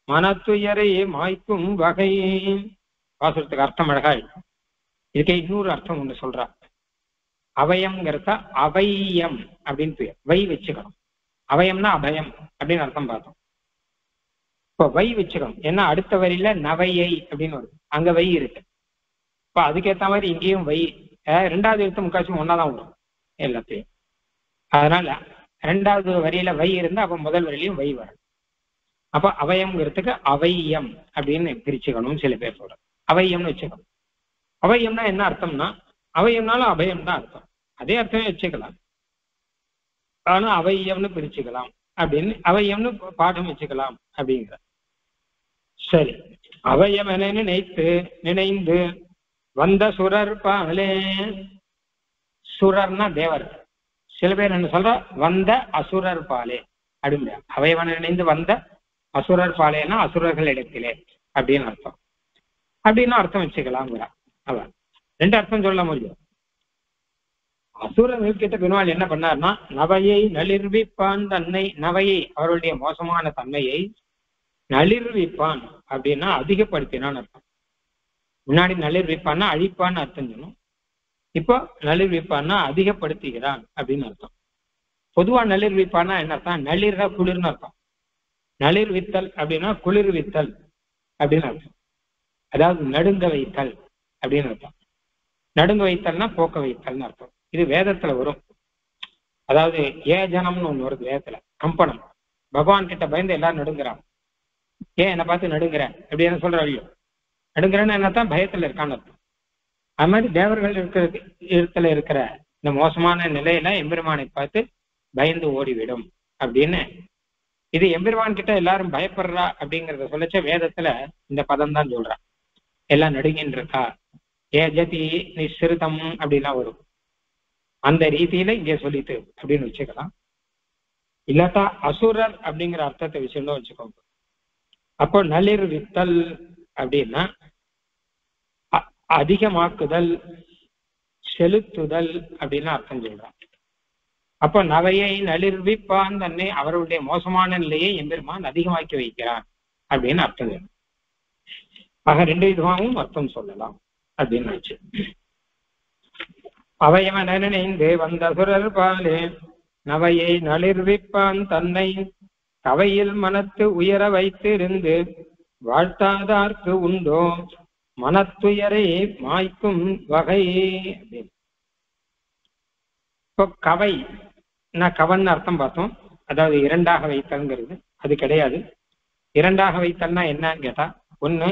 மனத்துயரை மாய்க்கும் வகை. வாசகத்துக்கு அர்த்தம் அழகா. இதுக்கே இன்னொரு அர்த்தம் ஒண்ணு சொல்றார். அவயம்ங்கிறத அவையம் அப்படின்னு பேர், வை வச்சுக்கணும். அவயம்னா அபயம் அப்படின்னு அர்த்தம் பார்த்தோம். இப்போ வை வச்சுக்கணும். ஏன்னா அடுத்த வரியில நவையை அப்படின்னு வருது, அங்க வை இருக்கு. இப்ப அதுக்கேற்ற மாதிரி இங்கேயும் வை. ரெண்டாவது எழுத்து முக்காச்சும் ஒன்னாதான் வரும் எல்லாத்தையும். அதனால இரண்டாவது வரியில வை இருந்தா அப்ப முதல் வரியிலையும் வை வரும். அப்ப அவயம்ங்கிறதுக்கு அவையம் அப்படின்னு பிரிச்சுக்கணும். சில பேர் சொல்ற அவையம்னு வச்சுக்கணும். அவையம்னா என்ன அர்த்தம்னா, அவயம்னாலும் அபயம் தான் அர்த்தம், அதே அர்த்தமே வச்சுக்கலாம். ஆனா அவையம்னு பிரிச்சுக்கலாம் அப்படின்னு அவையம்னு பாடம் வச்சுக்கலாம் அப்படிங்கிற. சரி, அவயம் என நினைந்து வந்த சுரர் பாலே. சுரர்னா தேவர். சில பேர் என்ன சொல்ற, வந்த அசுரர் பாலே அப்படின்னு. அவயவன நினைந்து வந்த அசுரர் பாலேன்னா அசுரர்கள் இடத்திலே அப்படின்னு அர்த்தம். அப்படின்னு அர்த்தம் வச்சுக்கலாம்ங்கிற. அவன் ரெண்டு அர்த்தம் சொல்ல முடியும். அசுரர்கள் கிட்ட பெருமாள் என்ன பண்ணார்னா, நவையை நளிர்விப்பான் தன்னை. நவையை அவருடைய மோசமான தன்மையை நளிர்விப்பான் அப்படின்னா அதிகப்படுத்தினான்னு அர்த்தம். முன்னாடி நளிர்விப்பான்னா அழிப்பான்னு அர்த்தம் சொன்னோம். இப்போ நளிர்விப்பான்னா அதிகப்படுத்துகிறான் அப்படின்னு அர்த்தம். பொதுவா நளிர்விப்பான்னா என்ன அர்த்தம், நளிர்னா குளிர்னு அர்த்தம். நளிர்வித்தல் அப்படின்னா குளிர்வித்தல் அப்படின்னு அர்த்தம். அதாவது நடுங்க வைத்தல் அப்படின்னு அர்த்தம். நடுங்க வைத்தல்னா போக்க வைத்தல்னு அர்த்தம். இது வேதத்துல வரும். அதாவது ஏஜனம்னு ஒண்ணு வருது வேதத்துல, கம்பனம். பகவான் கிட்ட பயந்து எல்லாரும் நடுங்கிறான். ஏன் என்னை பார்த்து நடுங்கிற அப்படின்னு சொல்ற ஐயோ, நடுங்கிறன்னு என்னத்தான் பயத்துல இருக்கான்னு அர்த்தம். அது மாதிரி தேவர்கள் இடத்துல இருக்கிற இந்த மோசமான நிலையில எம்பெருமானை பார்த்து பயந்து ஓடிவிடும் அப்படின்னு. இது எம்பெருமான் கிட்ட எல்லாரும் பயப்படுறா அப்படிங்கிறத சொல்லச்ச வேதத்துல இந்த பதம் தான் சொல்றான். எல்லாம் நடுங்கின்னு இருக்கா, ஏஜதி நிஸ்ருதம் அப்படிலாம் வரும். அந்த ரீதியில இங்கே சொல்லிட்டு அப்படின்னு வச்சுக்கலாம். இல்லாட்டா அசுரர் அப்படிங்கிற அர்த்தத்தை விஷயம்னு வச்சுக்கோங்க. அப்போ நளிர் வித்தல் அப்படின்னா அதிகமாக்குதல், செலுத்துதல் அப்படின்னு அர்த்தம் சொல்றான். அப்போ நவையை நளிர்விப்பான் தன்னை, அவருடைய மோசமான நிலையை எம்பெருமான் அதிகமாக்கி வைக்கிறான் அப்படின்னு அர்த்தம். ஆக ரெண்டு விதமாகவும் அர்த்தம் சொல்லலாம் அப்படின்னு வச்சு. அவயவன் நினைந்து வந்த சுரர் பாலே நவையை நளிர்விப்பான் தன்னை கவையில் மனத்து உயர வைத்திருந்து வாழ்த்தாதார்க்கு உண்டோ மனத்துயரை மாய்க்கும் வகை. இப்போ கவை கவன் அர்த்தம் பார்த்தோம். அதாவது இரண்டாக வைத்தல்ங்கிறது அது கிடையாது. இரண்டாக வைத்தல்னா என்னன்னு கேட்டா, ஒண்ணு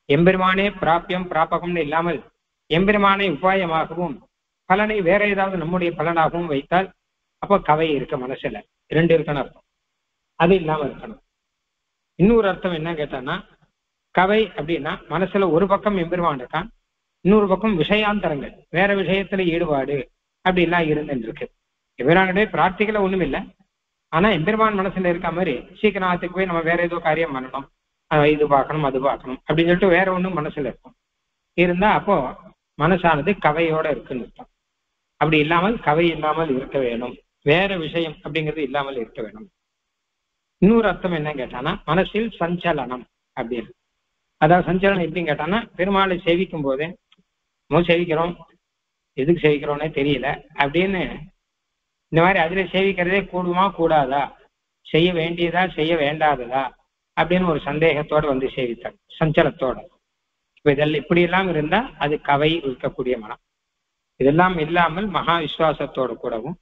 எம்பெருமானே பிராபியம் பிராபகம்னு இல்லாமல் எம்பெருமானை உபாயமாகவும் பலனை வேற ஏதாவது நம்முடைய பலனாகவும் வைத்தால் அப்போ கவை இருக்க மனசுல இரண்டு இருக்கணும் அர்த்தம். அது இல்லாம இருக்கணும். இன்னொரு அர்த்தம் என்ன கேட்டான்னா, கவை அப்படின்னா மனசுல ஒரு பக்கம் எம்பெருமான் இருக்கான், இன்னொரு பக்கம் விஷயாந்தரங்கள் வேற விஷயத்துல ஈடுபாடு அப்படி எல்லாம் இருந்துட்டு இருக்கு. எம்பெருமானுடைய பிரார்த்திகளை ஒண்ணும் இல்லை, ஆனா எம்பெருமான் மனசுல இருக்க மாதிரி சீக்கிரம் ஆத்துக்கு போய் நம்ம வேற ஏதோ காரியம் பண்ணணும், இது பார்க்கணும் அது பார்க்கணும் அப்படின்னு சொல்லிட்டு வேற ஒண்ணும் மனசுல இருக்கும் இருந்தா அப்போ மனசானது கவையோட இருக்குன்னு இருக்கும். அப்படி இல்லாமல் கவை இல்லாமல் இருக்க வேணும், வேற விஷயம் அப்படிங்கிறது இல்லாமல் இருக்க வேணும். இன்னொரு அர்த்தம் என்ன கேட்டானா, மனசில் சஞ்சலனம் அப்படின்னு. அதாவது சஞ்சலனம் எப்படின்னு கேட்டானா, பெருமாளை சேவிக்கும் போதே நம்ம சேவிக்கிறோம், எதுக்கு சேவிக்கிறோன்னே தெரியல அப்படின்னு இந்த மாதிரி அதுல சேவிக்கிறதே கூடுமா கூடாதா, செய்ய வேண்டியதா செய்ய வேண்டாததா அப்படின்னு ஒரு சந்தேகத்தோட வந்து சேவித்தார், சஞ்சலத்தோட. இப்ப இதெல்லாம் இப்படி எல்லாம் இருந்தா அது கவை இருக்கக்கூடிய மனம். இதெல்லாம் இல்லாமல் மகா விசுவாசத்தோடு கூடவும்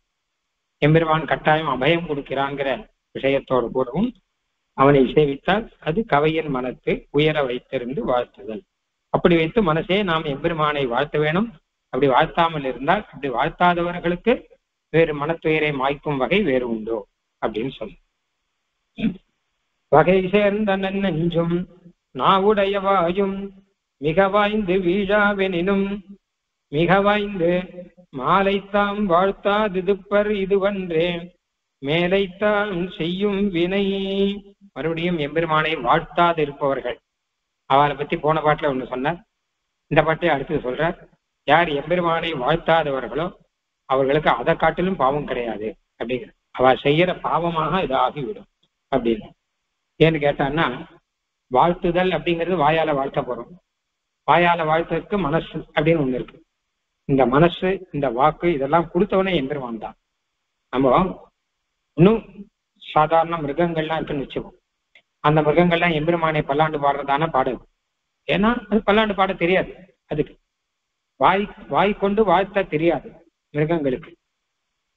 எம்பெருமான் கட்டாயம் அபயம் கொடுக்கிறாங்கிற விஷயத்தோடு கூடவும் அவனை சேவித்தால் அது கவையின் மனத்தை உயர வைத்திருந்து வாழ்த்துதல். அப்படி வைத்து மனசே நாம் எம்பெருமானை வாழ்த்த வேணும். அப்படி வாழ்த்தாமல் இருந்தால், அப்படி வாழ்த்தாதவர்களுக்கு வேறு மனத்துயரை மாய்க்கும் வகை வேறு உண்டோ அப்படின்னு சொல்லு. வகை சேர்ந்த நெஞ்சும் நாவுடைய வாயும் மிக வாய்ந்து வீழாவெனினும் மிக வாய்ந்து மாலைத்தாம் வாழ்த்தாதிதுப்பர் இதுவன்றே மேலைத்தான் செய்யும் வினை. மறுபடியும் எம்பெருமானை வாழ்த்தாது இருப்பவர்கள், அவளை பத்தி போன பாட்டுல ஒண்ணு சொன்னார், இந்த பாட்டை அடுத்து சொல்றார். யார் எம்பெருமானை வாழ்த்தாதவர்களோ அவர்களுக்கு அதை காட்டிலும் பாவம் கிடையாது அப்படிங்கிற. அவ செய்யற பாவமாக இது ஆகிவிடும் அப்படின்னு. ஏன்னு கேட்டான்னா, வாழ்த்துதல் அப்படிங்கிறது வாயால வாழ்த்த போறோம். வாயால வாழ்த்ததுக்கு மனசு அப்படின்னு ஒண்ணு இருக்கு. இந்த மனசு இந்த வாக்கு இதெல்லாம் கொடுத்தவனே எம்பெருமான் தான். நம்ம இன்னும் சாதாரண மிருகங்கள்லாம் இருக்குன்னு வச்சுக்கோம். அந்த மிருகங்கள்லாம் எம்பெருமானை பல்லாண்டு பாடுறதான பாடுது. ஏன்னா அது பல்லாண்டு பாட தெரியாது, அதுக்கு வாய் கொண்டு வாழ்த்த தெரியாது மிருகங்களுக்கு.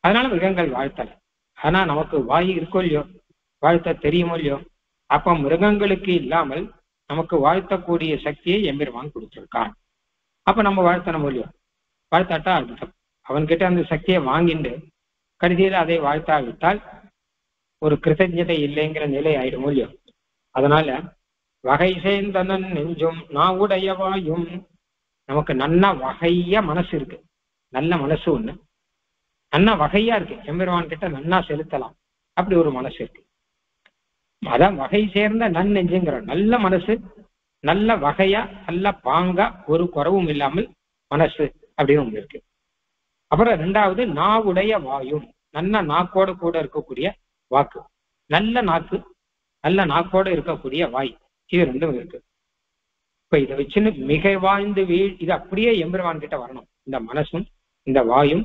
அதனால மிருகங்கள் வாழ்த்தல. ஆனா நமக்கு வாய் இருக்கோ இல்லையோ, வாழ்த்த தெரியுமோ இல்லையோ, அப்ப மிருகங்களுக்கு இல்லாமல் நமக்கு வாழ்த்தக்கூடிய சக்தியை எம்பெருமான் கொடுத்திருக்கான். அப்ப நம்ம வாழ்த்தணும் இல்லையோ, வாழ்த்தாட்டா அர்த்தம். அவன்கிட்ட அந்த சக்தியை வாங்கிட்டு கடைசியில் அதை வாழ்த்தாவிட்டால் ஒரு கிருத்தஜதை இல்லைங்கிற நிலை ஆயிடும் இல்லையோ. அதனால வகை சேர்ந்தனன் நெஞ்சும் நான் உடையவாயும், நமக்கு நல்ல வகையா மனசு இருக்கு, நல்ல மனசு ஒண்ணு நல்ல வகையா இருக்கு, எம்பெருமான் கிட்ட நன்னா செலுத்தலாம், அப்படி ஒரு மனசு இருக்கு. அதான் வகை சேர்ந்த நன்னெஞ்சுங்கிற நல்ல மனசு, நல்ல வகையா நல்ல பாங்கா ஒரு குறவும் இல்லாமல் மனசு அப்படின்னு ஒண்ணு இருக்கு. அப்புறம் ரெண்டாவது நாவுடைய வாயும், நல்ல நாக்கோட கூட இருக்கக்கூடிய வாக்கு, நல்ல நாக்கு நல்ல நாக்கோட இருக்கக்கூடிய வாய், இது ரெண்டும் இருக்கு. இப்ப இதை வச்சுன்னு மிக வாழ்ந்து இது அப்படியே எம்பெருமான் கிட்ட வரணும். இந்த மனசும் இந்த வாயும்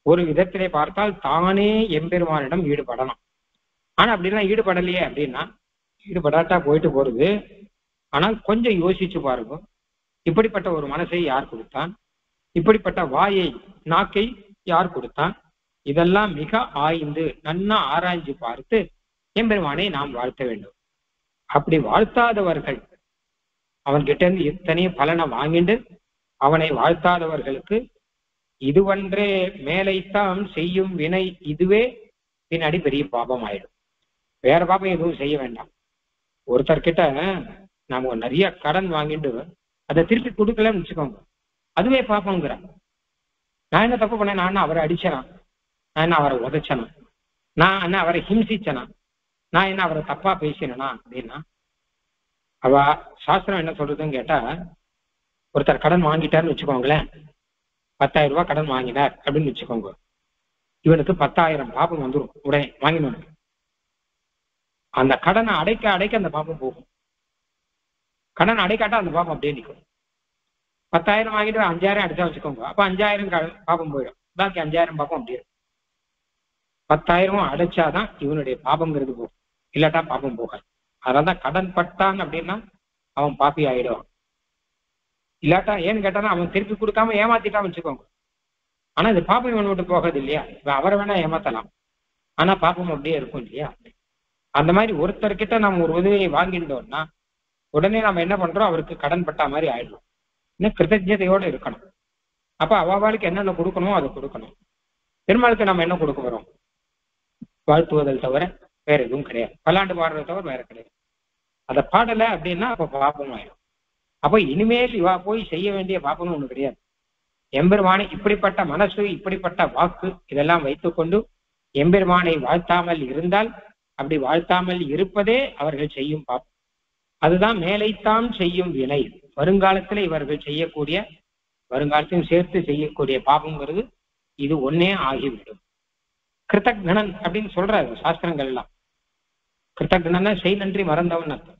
ஒரு விதத்திலே பார்த்தால் தானே எம்பெருமானிடம் ஈடுபடலாம். ஆனா அப்படிலாம் ஈடுபடலையே அப்படின்னா, ஈடுபடாட்டா போயிட்டு போறது. ஆனால் கொஞ்சம் யோசிச்சு பாருங்க, இப்படிப்பட்ட ஒரு மனசை யார் கொடுத்தான், இப்படிப்பட்ட வாயை நாக்கை யார் கொடுத்தான், இதெல்லாம் மிக ஆய்ந்து நன்னா ஆராய்ஞ்சு பார்த்து எம்பெருமானை நாம் வாழ்த்த வேண்டும். அப்படி வாழ்த்தாதவர்கள் அவன்கிட்ட இருந்து எத்தனையோ பலனை வாங்கிட்டு அவனை வாழ்த்தாதவர்களுக்கு இதுவன்றே மேலைத்தான் செய்யும் வினை, இதுவே பின்னாடி பெரிய பாபம் ஆயிடும். வேற பாபம் எதுவும் செய்ய வேண்டாம். ஒருத்தர்கிட்ட நாம நிறைய கடன் வாங்கிட்டு அதை திருப்பி கொடுக்கலன்னு வச்சுக்கோங்க, அதுவே பாப்போங்கிற. நான் என்ன தப்பு பண்ணேன், நான் என்ன அவரை அடிச்சனா, நான் என்ன அவரை உதைச்சனா, நான் என்ன அவரை ஹிம்சிச்சனா, நான் என்ன அவரை தப்பா பேசினா அப்படின்னா, அவ சாஸ்திரம் என்ன சொல்றதுன்னு கேட்டா, ஒருத்தர் கடன் வாங்கிட்டாருன்னு வச்சுக்கோங்களேன், 10,000 ரூபாய் கடன் வாங்கினார் அப்படின்னு வச்சுக்கோங்க, இவனுக்கு 10,000 பாபம் வந்துடும் உடனே வாங்கினவனுக்கு. அந்த கடனை அடைக்க அடைக்க அந்த பாபம் போகும். கடன் அடைக்காட்டா அந்த பாபம் அப்படியே நிற்கும். 10,000 வாங்கிட்டு 5,000 அடிச்சா வச்சுக்கோங்க, அப்ப 5,000 பாபம் போயிடும், பாக்கி 5,000 பாபம் அப்படியே. 10,000 அடைச்சாதான் இவனுடைய பாபங்கிறது போகும், இல்லாட்டா பாபம் போகாது. அதனாலதான் கடன் பட்டான் அப்படின்னா அவன் பாப்பி ஆயிடுவான். இல்லாட்டா ஏன்னு கேட்டானா அவன் திருப்பி கொடுக்காம ஏமாத்திட்டான் வச்சுக்கோங்க, ஆனா இது பாப்பம் இவன் விட்டு போகாது இல்லையா. இப்ப அவரை வேணா ஏமாத்தலாம், ஆனா பாப்பம் அப்படியே இருக்கும் இல்லையா. அந்த மாதிரி ஒருத்தர்கிட்ட நம்ம ஒரு உதவியை வாங்கிட்டோம்னா உடனே நம்ம என்ன பண்றோம், அவருக்கு கடன் பட்டா மாதிரி ஆயிடணும். இன்னும் கிருத்தஜதையோட இருக்கணும். அப்ப அவாளுக்கு என்னென்ன கொடுக்கணுமோ அதை கொடுக்கணும். பெருமாளுக்கு நம்ம என்ன கொடுக்க வரோம், வாழ்த்துவதில் தவிர வேற எதுவும் கிடையாது, பல்லாண்டு பாடுறத தவிர வேற கிடையாது. அதை பாடலை அப்படின்னா அப்ப பாப்பம் ஆயிடும். அப்ப இனிமேல் இவா போய் செய்ய வேண்டிய பாப்பம்னு ஒண்ணு கிடையாது. எம்பெருமானை இப்படிப்பட்ட மனசு இப்படிப்பட்ட வாக்கு இதெல்லாம் வைத்துக்கொண்டு எம்பெருமானை வாழ்த்தாமல் இருந்தால், அப்படி வாழ்த்தாமல் இருப்பதே அவர்கள் செய்யும் பாப்பம். அதுதான் மேலைத்தான் செய்யும் வினை. வருங்காலத்துல இவர்கள் செய்யக்கூடிய, வருங்காலத்தையும் சேர்த்து செய்யக்கூடிய பாபங்கிறது இது ஒன்னே ஆகிவிடும். கிருத்தக்னன் அப்படின்னு சொல்றாரு சாஸ்திரங்கள் எல்லாம். கிருத்தக்னன்னா செய் நன்றி மறந்தவன் அர்த்தம்.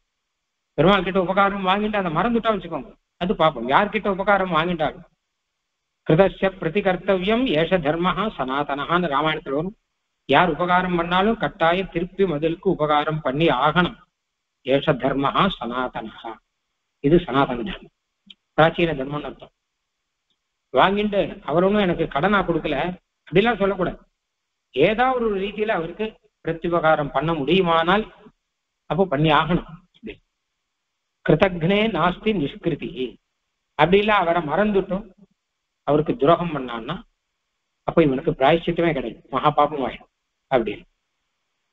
பெருமாள் கிட்ட உபகாரம் வாங்கிட்டு அதை மறந்துட்டா வச்சுக்கோங்க, அது பாப்போம். யார்கிட்ட உபகாரம் வாங்கிட்டாலும் கிருதஸ்ய பிரதி கர்த்தவியம் ஏஷ தர்மஹா சனாதனஹான்னு ராமாயணத்தில் வரும். யார் உபகாரம் பண்ணாலும் கட்டாயம் திருப்பி பதிலுக்கு உபகாரம் பண்ணி ஆகணும். ஏஷ தர்மஹா சனாதனஹா, இது சனாதன தர்மம், பிராச்சீன தர்மம்னு அர்த்தம். வாங்கிட்டு அவர் ஒன்றும் எனக்கு கடனா கொடுக்கல அப்படிலாம் சொல்லக்கூடாது. ஏதாவது ஒரு ரீதியில அவருக்கு பிரத்யுபகாரம் பண்ண முடியுமானால் அப்போ பண்ணி ஆகணும். கிருத்தக்னே நாஸ்தி நிஷ்கிருதி, அப்படி இல்லை அவரை மறந்துட்டும் அவருக்கு துரோகம் பண்ணான்னா அப்போ இவனுக்கு பிராயச்சித்தமே கிடையாது, மகா பாபம் ஆயிடும். அப்படின்னு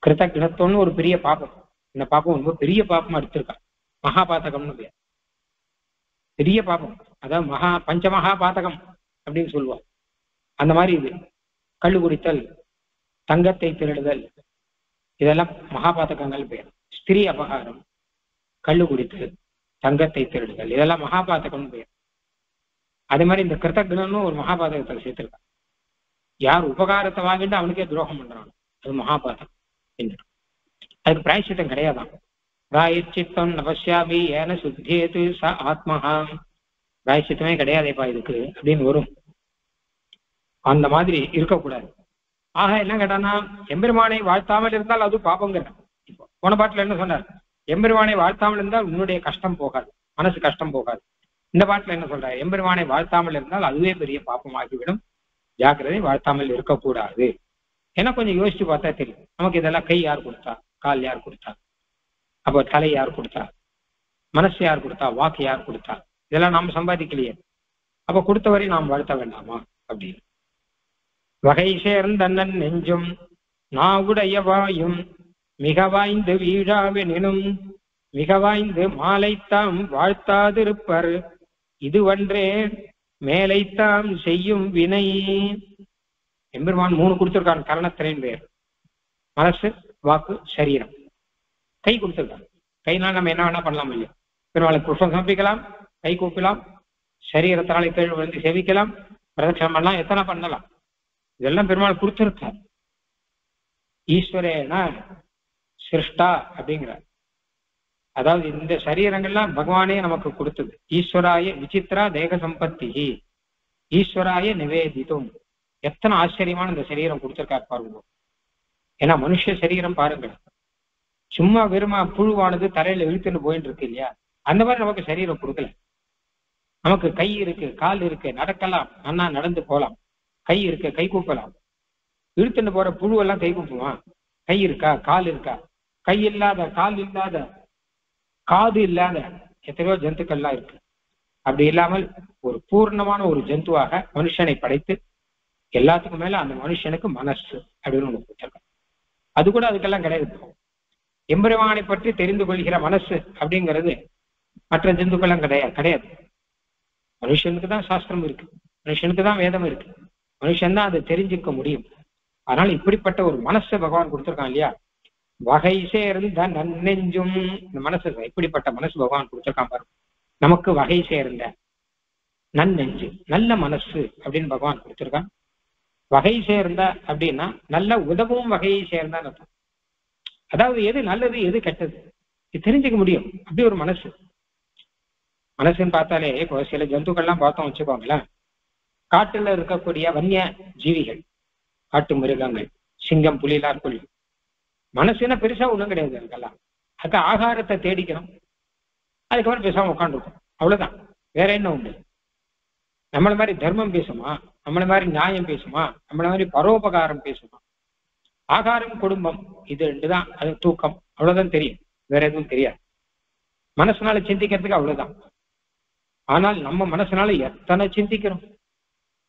கிருத்தக்னத்தோன்னு ஒரு பெரிய பாபம், இந்த பாப்பம் ரொம்ப பெரிய பாப்பமா எடுத்திருக்கா, மகாபாத்தகம்னு பேர். பெரிய பாப்பம், அதாவது பஞ்சமகா பாத்தகம் அப்படின்னு சொல்லுவாள். அந்த மாதிரி இது கள்ளு குடித்தல், தங்கத்தை திருடுதல், இதெல்லாம் மகாபாத்தகங்கள் பேர். ஸ்திரீ அபகாரம், கள்ளு குடித்தல், தங்கத்தை திருடுதல், இதெல்லாம் மகாபாத்தகம்னு பேர். அதே மாதிரி இந்த கிருத்தக்னன்னு ஒரு மகாபாதகத்தை சேர்த்திருக்கான். யார் உபகாரத்தை வாங்கிட்டு அவனுக்கே துரோகம் பண்றான், அது மகாபாதகம். அதுக்கு பிராயச்சித்தம் கிடையாதான். பிராயச்சித்தம் நபஸ்யாமி ஏன சுத்தியேது ச ஆத்மஹா, பிராயச்சித்தமே கிடையாதேப்பா இதுக்கு அப்படின்னு வரும். அந்த மாதிரி இருக்கக்கூடாது. ஆக என்ன கேட்டானா, எம்பெருமானை வாழ்த்தாமல் இருந்தால் அது பாப்பங்கிற. இப்போ போன பாட்டுல என்ன சொன்னார், எம்பெருமானை வாழ்த்தாமல் இருந்தால் உன்னுடைய கஷ்டம் போகாது, மனசு கஷ்டம் போகாது. இந்த பாட்டுல என்ன சொல்ற, எம்பெருமானை வாழ்த்தாமல் இருந்தால் அதுவே பெரிய பாப்பமாகிவிடும், ஜாக்கிரதை, வாழ்த்தாமல் இருக்கக்கூடாது ஏன்னா கொஞ்சம் யோசிச்சு பார்த்தா தெரியும் நமக்கு இதெல்லாம். கை யார் கொடுத்தா, கால் யார் கொடுத்தா, அப்போ தலை யார் கொடுத்தா, மனசு யார் கொடுத்தா, வாக்கு யார் கொடுத்தா, இதெல்லாம் நாம் சம்பாதிக்கலையே. அப்ப கொடுத்தவரை நாம் வாழ்த்த வேண்டாமா அப்படின்னு. வகை சேர்ந்த நெஞ்சும் நாவுடைய வாயும் மிக வாய்ந்து வீழாவெனினும் மிக வாய்ந்து மாலைத்தாம் வாழ்த்தாதிருப்பர் இதுவன்றே மேலைத்தாம் செய்யும் வினை. எம்பெருமான் 3 கொடுத்திருக்கான், கரணத்திரையின் பேர். மனசு, வாக்கு, சரீரம். கை கொடுத்திருக்கான். கைனால நம்ம என்ன வேணா பண்ணலாம் இல்லையா? பெருமாளுக்கு புஷ்பம் சமர்ப்பிக்கலாம், கை கூப்பலாம், சரீரத்தினால கீழ் விழுந்து சேவிக்கலாம், பிரதட்சணம் பண்ணலாம், எத்தனை பண்ணலாம். இதெல்லாம் பெருமாள் கொடுத்திருக்கார். ஈஸ்வரேன சிருஷ்டா அப்படிங்கிறார். அதாவது இந்த சரீரங்கள்லாம் பகவானே நமக்கு கொடுத்தது. ஈஸ்வராய விசித்ரா தேக சம்பத்தி ஈஸ்வராய நிவேதித்தும். எத்தனை ஆச்சரியமான இந்த சரீரம் கொடுத்திருக்கார் பாருங்க. ஏன்னா மனுஷ சரீரம் பாருங்கள், சும்மா வெறுமா புழுவானது தரையில இழுத்துன்னு போயிட்டு இருக்கு இல்லையா, அந்த மாதிரி நமக்கு சரீரம் கொடுக்கல. நமக்கு கை இருக்கு, கால் இருக்கு, நடக்கலாம், நன்னா நடந்து போலாம், கை இருக்கு, கை கூப்பலாம். இழுத்துன்னு போற புழுவெல்லாம் கை கூப்புமா? கை இருக்கா, கால் இருக்கா? கை இல்லாத, கால் இல்லாத, காது இல்லாத எத்தனையோ ஜந்துக்கள்லாம் இருக்கு. அப்படி இல்லாமல் ஒரு பூர்ணமான ஒரு ஜந்துவாக மனுஷனை படைத்து எல்லாத்துக்கும் மேல அந்த மனுஷனுக்கு மனசு அப்படின்னு ஒண்ணு கொடுத்திருக்காங்க. அது கூட அதுக்கெல்லாம் கிடையாது. எம்பெருமானை பற்றி தெரிந்து கொள்கிற மனசு அப்படிங்கிறது மற்ற ஜந்துக்கெல்லாம் கிடையாது. மனுஷனுக்கு தான் சாஸ்திரம் இருக்கு, மனுஷனுக்கு தான் வேதம் இருக்கு, மனுஷன் தான் அதை தெரிஞ்சுக்க முடியும். அதனால இப்படிப்பட்ட ஒரு மனசை பகவான் கொடுத்திருக்கான் இல்லையா. வகை சேர்ந்த நன்னெஞ்சும், இந்த மனசு, இப்படிப்பட்ட மனசு பகவான் கொடுத்திருக்கான் பாருங்க. நமக்கு வகை சேர்ந்த நன்னெஞ்சு, நல்ல மனசு அப்படின்னு பகவான் கொடுத்திருக்கான். வகை சேர்ந்த அப்படின்னா நல்ல உதவும் வகையை சேர்ந்தான்னு அர்த்தம். அதாவது எது நல்லது எது கெட்டது இது தெரிஞ்சுக்க முடியும். அப்படி ஒரு மனசு. மனசுன்னு பார்த்தாலே இப்போ சில ஜந்துக்கள்லாம் பார்த்தோம் வச்சுக்கோங்களேன். காட்டுல இருக்கக்கூடிய வன்னிய ஜீவிகள், காட்டு மிருகங்கள், சிங்கம், புலிலாம் புலி, மனசுன்னா பெருசா ஒண்ணும் கிடையாது. அதுக்கெல்லாம் அதுக்கு ஆகாரத்தை தேடிக்கணும், அதுக்கப்புறம் பேசாம உட்காந்துருக்கும், அவ்வளவுதான். வேற என்ன உண்டு? நம்மள மாதிரி தர்மம் பேசுமா, நம்மள மாதிரி நியாயம் பேசுமா, நம்மள மாதிரி பரோபகாரம் பேசுமா? ஆகாரம், குடும்பம், இது 2 தான். அது தூக்கம், அவ்வளவுதான் தெரியும், வேற எதுவும் தெரியாது. மனசுனால சிந்திக்கிறதுக்கு அவ்வளவுதான். ஆனால் நம்ம மனசுனால எத்தனை சிந்திக்கிறோம்.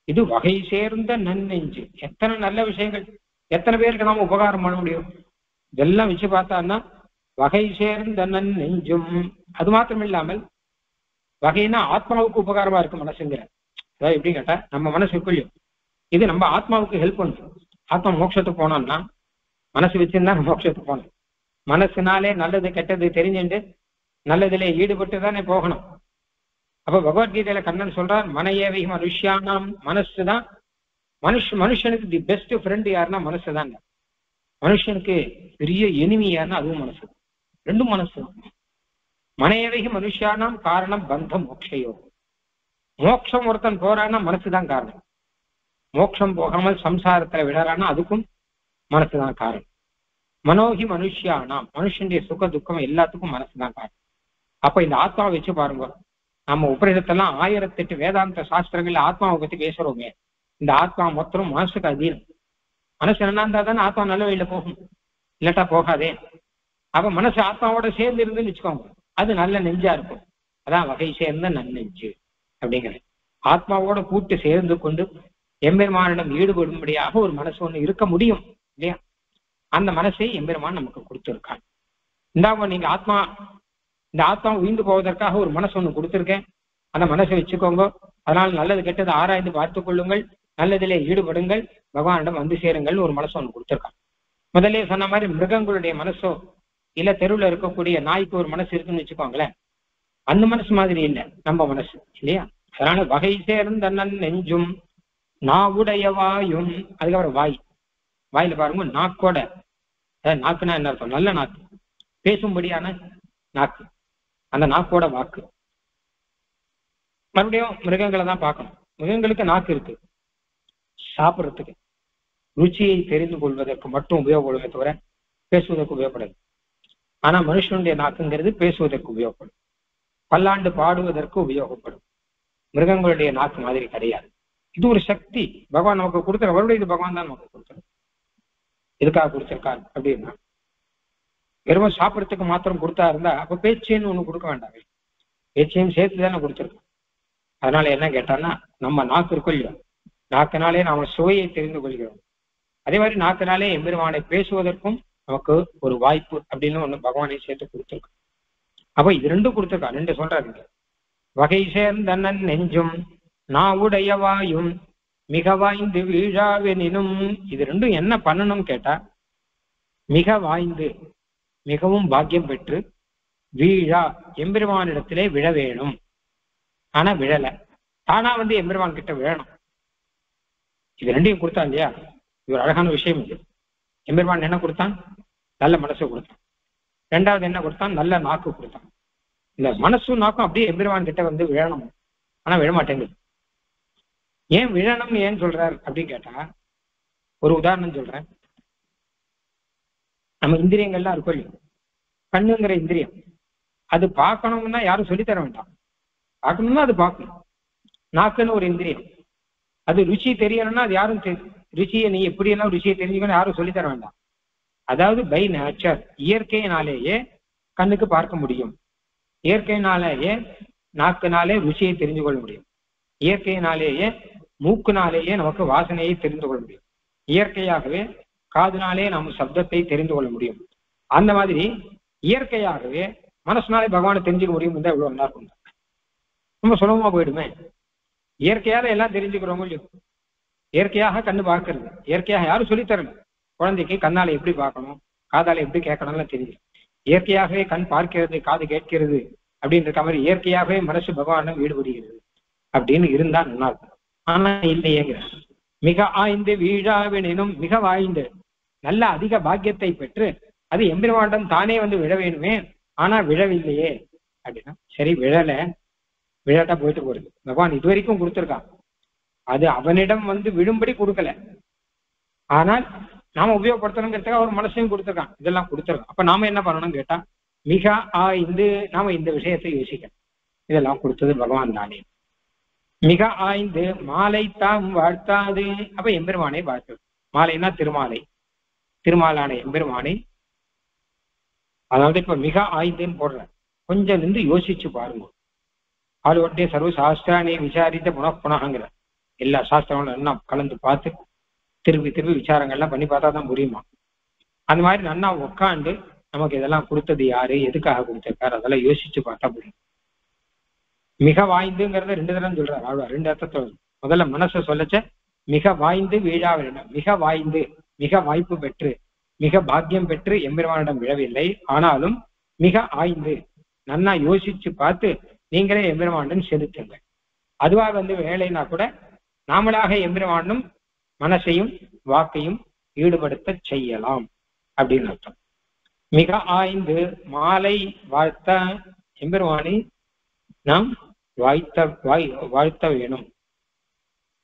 இது வகை சேர்ந்த நன்னெஞ்சு. எத்தனை நல்ல விஷயங்கள், எத்தனை பேருக்கு நாம உபகாரம் பண்ண முடியும். இதெல்லாம் வச்சு பார்த்தான்னா வகை சேர்ந்த நன்னெஞ்சும். அது மாத்திரம் இல்லாமல் வகைன்னா ஆத்மாவுக்கு உபகாரமா இருக்கு மனசுங்கிற. அதாவது எப்படி கேட்டா, நம்ம மனசுக்குள்ளயும் இது நம்ம ஆத்மாவுக்கு ஹெல்ப் பண்ணும். ஆத்மா மோட்சத்துக்கு போனோம்னா மனசு வச்சிருந்தா மோட்சத்துக்கு போகணும். மனசுனாலே நல்லது கெட்டது தெரிஞ்சுட்டு நல்லதுல ஈடுபட்டு தானே போகணும். அப்ப பகவத்கீதையில கண்ணன் சொல்றார், மனையவை மனுஷியானாம். மனசுதான் மனுஷனுக்கு தி பெஸ்ட் ஃப்ரெண்ட் யாருன்னா மனசுதான். மனுஷனுக்கு பெரிய எனிமி யாருன்னா அதுவும் மனசு. 2 மனசு. மனையவை மனுஷியானாம் காரணம் பந்தம் மோட்சையோ. மோட்சம் ஒருத்தன் போறான்னா மனசுதான் காரணம். மோட்சம் போகாமல் சம்சாரத்துல விழறான்னா அதுக்கும் மனசுதான் காரணம். மனோகி மனுஷியானாம், மனுஷனுடைய சுக துக்கம் எல்லாத்துக்கும் மனசுதான் காரணம். அப்ப இந்த ஆத்மாவை வச்சு பாருங்க. நம்ம உபநிஷத்தெல்லாம் 1008 வேதாந்த சாஸ்திரங்கள்ல ஆத்மாவை பத்தி பேசுறோமே. இந்த ஆத்மா மொத்தம் மனசுக்கு அதீனம். மனசு என்ன இருந்தா தானே ஆத்மா நல்ல வழியில போகும், இல்லாட்டா போகாதே. அப்ப மனசு ஆத்மாவோட சேர்ந்து இருந்துன்னு வச்சுக்கோங்க, அது நல்ல நெஞ்சா இருக்கும். அதான் வகை சேர்ந்த நன்னெஞ்சு அப்படிங்கிறது. ஆத்மாவோட கூட்டு சேர்ந்து கொண்டு எம்பெருமானிடம் ஈடுபடும்படியாக ஒரு மனசு ஒண்ணு இருக்க முடியும் இல்லையா. அந்த மனசை எம்பெருமான் நமக்கு கொடுத்துருக்கான். இந்தாங்க நீங்க ஆத்மா, இந்த ஆத்மா உயிர்ந்து போவதற்காக ஒரு மனசு ஒண்ணு கொடுத்துருக்கேன், அந்த மனசை வச்சுக்கோங்க. அதனால் நல்லது கெட்டது ஆராய்ந்து பார்த்துக் கொள்ளுங்கள், நல்லதிலே ஈடுபடுங்கள், பகவானிடம் வந்து சேருங்கள் ஒரு மனசு ஒண்ணு கொடுத்துருக்கான். முதல்ல சொன்ன மாதிரி மிருகங்களுடைய மனசோ இல்ல தெருவில் இருக்கக்கூடிய நாய்க்கு ஒரு மனசு இருக்குன்னு வச்சுக்கோங்களேன், அந்த மனசு மாதிரி இல்லை நம்ம மனசு இல்லையா. அதனால வகை சேர்ந்த நெஞ்சும் நாவுடைய வாயும். அதுக்கப்புறம் வாய். வாயில பாருங்க நாக்கோட, நாக்குனா என்ன அர்த்தம்? நல்ல நாக்கு, பேசும்படியான நாக்கு, அந்த நாக்கோட வாக்கு. மறுபடியும் மிருகங்களை தான் பார்க்கணும். மிருகங்களுக்கு நாக்கு இருக்கு, சாப்பிட்றதுக்கு ருச்சியை தெரிந்து கொள்வதற்கு மட்டும் உபயோகப்படுமே தவிர பேசுவதற்கு உபயோகப்படாது. ஆனா மனுஷனுடைய நாக்குங்கிறது பேசுவதற்கு உபயோகப்படும், பல்லாண்டு பாடுவதற்கு உபயோகப்படும். மிருகங்களுடைய நாக்கு மாதிரி கிடையாது. இது ஒரு சக்தி பகவான் நமக்கு கொடுத்துற. மறுபடியும் இது பகவான் தான் நமக்கு கொடுத்துரு. எதுக்காக கொடுத்திருக்கான் அப்படின்னா, வெறும் சாப்பிடறதுக்கு மாத்திரம் கொடுத்தா இருந்தா அப்ப பேச்சைன்னு ஒண்ணு கொடுக்க வேண்டாம், பேச்சையும் சேர்த்து தானே கொடுத்திருக்கோம். அதனால என்ன கேட்டான்னா, நம்ம நாக்கு இருக்கோ இல்லையோ, நாக்கினாலே நாம சுவையை தெரிந்து கொள்கிறோம். அதே மாதிரி நாக்கினாலே எம்பெருமானை பேசுவதற்கும் நமக்கு ஒரு வாய்ப்பு அப்படின்னு ஒண்ணு பகவானை சேர்த்து கொடுத்திருக்கோம். அப்ப இது ரெண்டும் கொடுத்திருக்கா, ரெண்டு சொல்றாரு. வகை சேர்ந்தனன் நெஞ்சும் நாவுடைய வாயும் மிக வாய்ந்து வீழாவெனினும், இது ரெண்டும் என்ன பண்ணணும் கேட்டா, மிக வாய்ந்து மிகவும் பாக்கியம் பெற்று வீழா எம்பெருமானிடத்திலே விழ வேணும். ஆனா விழல, தானா எம்பெருமான் கிட்ட விழணும். இது ரெண்டையும் கொடுத்தா இல்லையா, இது ஒரு அழகான விஷயம். இது எம்பெருமான் என்ன கொடுத்தான்? நல்ல மனசு கொடுத்தான். ரெண்டாவது என்ன கொடுத்தான்? நல்ல நாக்கு கொடுத்தான். இந்த மனசும் நாக்கும் அப்படியே எம்பெருமான் கிட்ட விழணும். ஆனா விழமாட்டேங்குது. ஏன் விழணும்னு ஏன் சொல்றார் அப்படின்னு கேட்டா, ஒரு உதாரணம் சொல்றேன். நம்ம இந்திரியங்கள்லாம் இருக்கும் இல்லையா, கண்ணுங்கிற இந்திரியம், அது பார்க்கணும்னா யாரும் சொல்லித்தர வேண்டாம். பார்க்கணும்னா அது பார்க்கணும். நாக்குன்னு ஒரு இந்திரியம், அது ருச்சி தெரியணும்னா அது யாரும் ருச்சியை நீ எப்படியெல்லாம் ருச்சியை தெரிஞ்சுக்கணும் யாரும் சொல்லித்தர வேண்டாம். அதாவது பை நேச்சர், இயற்கையினாலேயே கண்ணுக்கு பார்க்க முடியும். இயற்கையினாலேயே நாக்குனாலே ருச்சியை தெரிந்து கொள்ள முடியும். இயற்கையினாலேயே மூக்குனாலேயே நமக்கு வாசனையை தெரிந்து கொள்ள முடியும். இயற்கையாகவே காதுனாலே நம்ம சப்தத்தை தெரிந்து கொள்ள முடியும். அந்த மாதிரி இயற்கையாகவே மனசுனாலே பகவானை தெரிஞ்சுக்க முடியும். இவ்வளவு நல்லா இருக்கும், ரொம்ப சுலபமா போயிடுமே. இயற்கையால எல்லாம் தெரிஞ்சுக்கிறோம் இல்லையோ. இயற்கையாக கண்ணு பார்க்கறது, இயற்கையாக யாரும் சொல்லித்தரல. குழந்தைக்கு கண்ணால எப்படி பார்க்கணும், காதால எப்படி கேட்கணும்லாம் தெரியும். இயற்கையாகவே கண் பார்க்கிறது, காது கேட்கிறது அப்படின்னு இருக்க மாதிரி இயற்கையாகவே மனசு பகவானும் ஈடுபடுகிறது அப்படின்னு இருந்தா நல்லா இருக்கும். ஆனா இல்லையேங்கிற. மிக ஆய்ந்து வீழாவெனினும், மிக வாய்ந்து நல்ல அதிக பாக்கியத்தை பெற்று அது எம்பெருமாண்டம் தானே விழ வேணுமே, ஆனா விழவில்லையே அப்படின்னா, சரி விழல, விழாட்டா போயிட்டு போறது. பகவான் இது வரைக்கும் கொடுத்துருக்கான், அது அவனிடம் விழும்படி கொடுக்கல. ஆனால் நாம உபயோகப்படுத்தணுங்கிறதுக்காக ஒரு மனசையும் கொடுத்துருக்கான், இதெல்லாம் கொடுத்துருக்கான். அப்ப நாம என்ன பண்ணணும்னு கேட்டா, மிக ஆய்ந்து நாம இந்த விஷயத்தை யோசிக்கணும். இதெல்லாம் கொடுத்தது பகவான் தானே. மிக ஆய்ந்து மாலை தாம் வாழ்த்தாது, அப்ப எம்பெருமானை வாழ்த்து. மாலைன்னா திருமாலை, திருமாலான எம்பெருமானை. அதாவது இப்ப மிக ஆய்ந்துன்னு போடுற, கொஞ்சம் நின்று யோசிச்சு பாருங்க. ஆளுவட்டே சர்வ சாஸ்திரானே விசாரித்த புனப்புனங்கிற எல்லா சாஸ்திரங்களும் என்ன கலந்து பார்த்து திருப்பி திருப்பி விசாரங்கள்லாம் பண்ணி பார்த்தா தான் புரியுமா. அந்த மாதிரி நன்னா உட்காந்து நமக்கு இதெல்லாம் கொடுத்தது யாரு, எதுக்காக கொடுத்திருக்காரு, அதெல்லாம் யோசிச்சு பார்த்தா புரியும். மிக வாய்ந்துங்கிறத ரெண்டு தரம் சொல்றாரு ஆழ்வார், ரெண்டு அர்த்தத்தை. முதல்ல மனசை சொல்லச்ச மிக வாய்ந்து வீழா வேணும். மிக வாய்ந்து மிக வாய்ப்பு பெற்று மிக பாக்கியம் பெற்று எம்பெருமானிடம் விழவில்லை, ஆனாலும் மிக ஆய்ந்து நன்னா யோசிச்சு பார்த்து நீங்களே எம்பெருமானிடம் செலுத்துங்க. அதுவா வேலைனா கூட நாமளாக எம்பெருமானும் மனசையும் வாக்கையும் ஈடுபடுத்த செய்யலாம் அப்படின்னு அர்த்தம். மிக ஆய்ந்து மாலை வாழ்த்த, எம்பெருமானை நாம் வாழ்த்த வேணும்.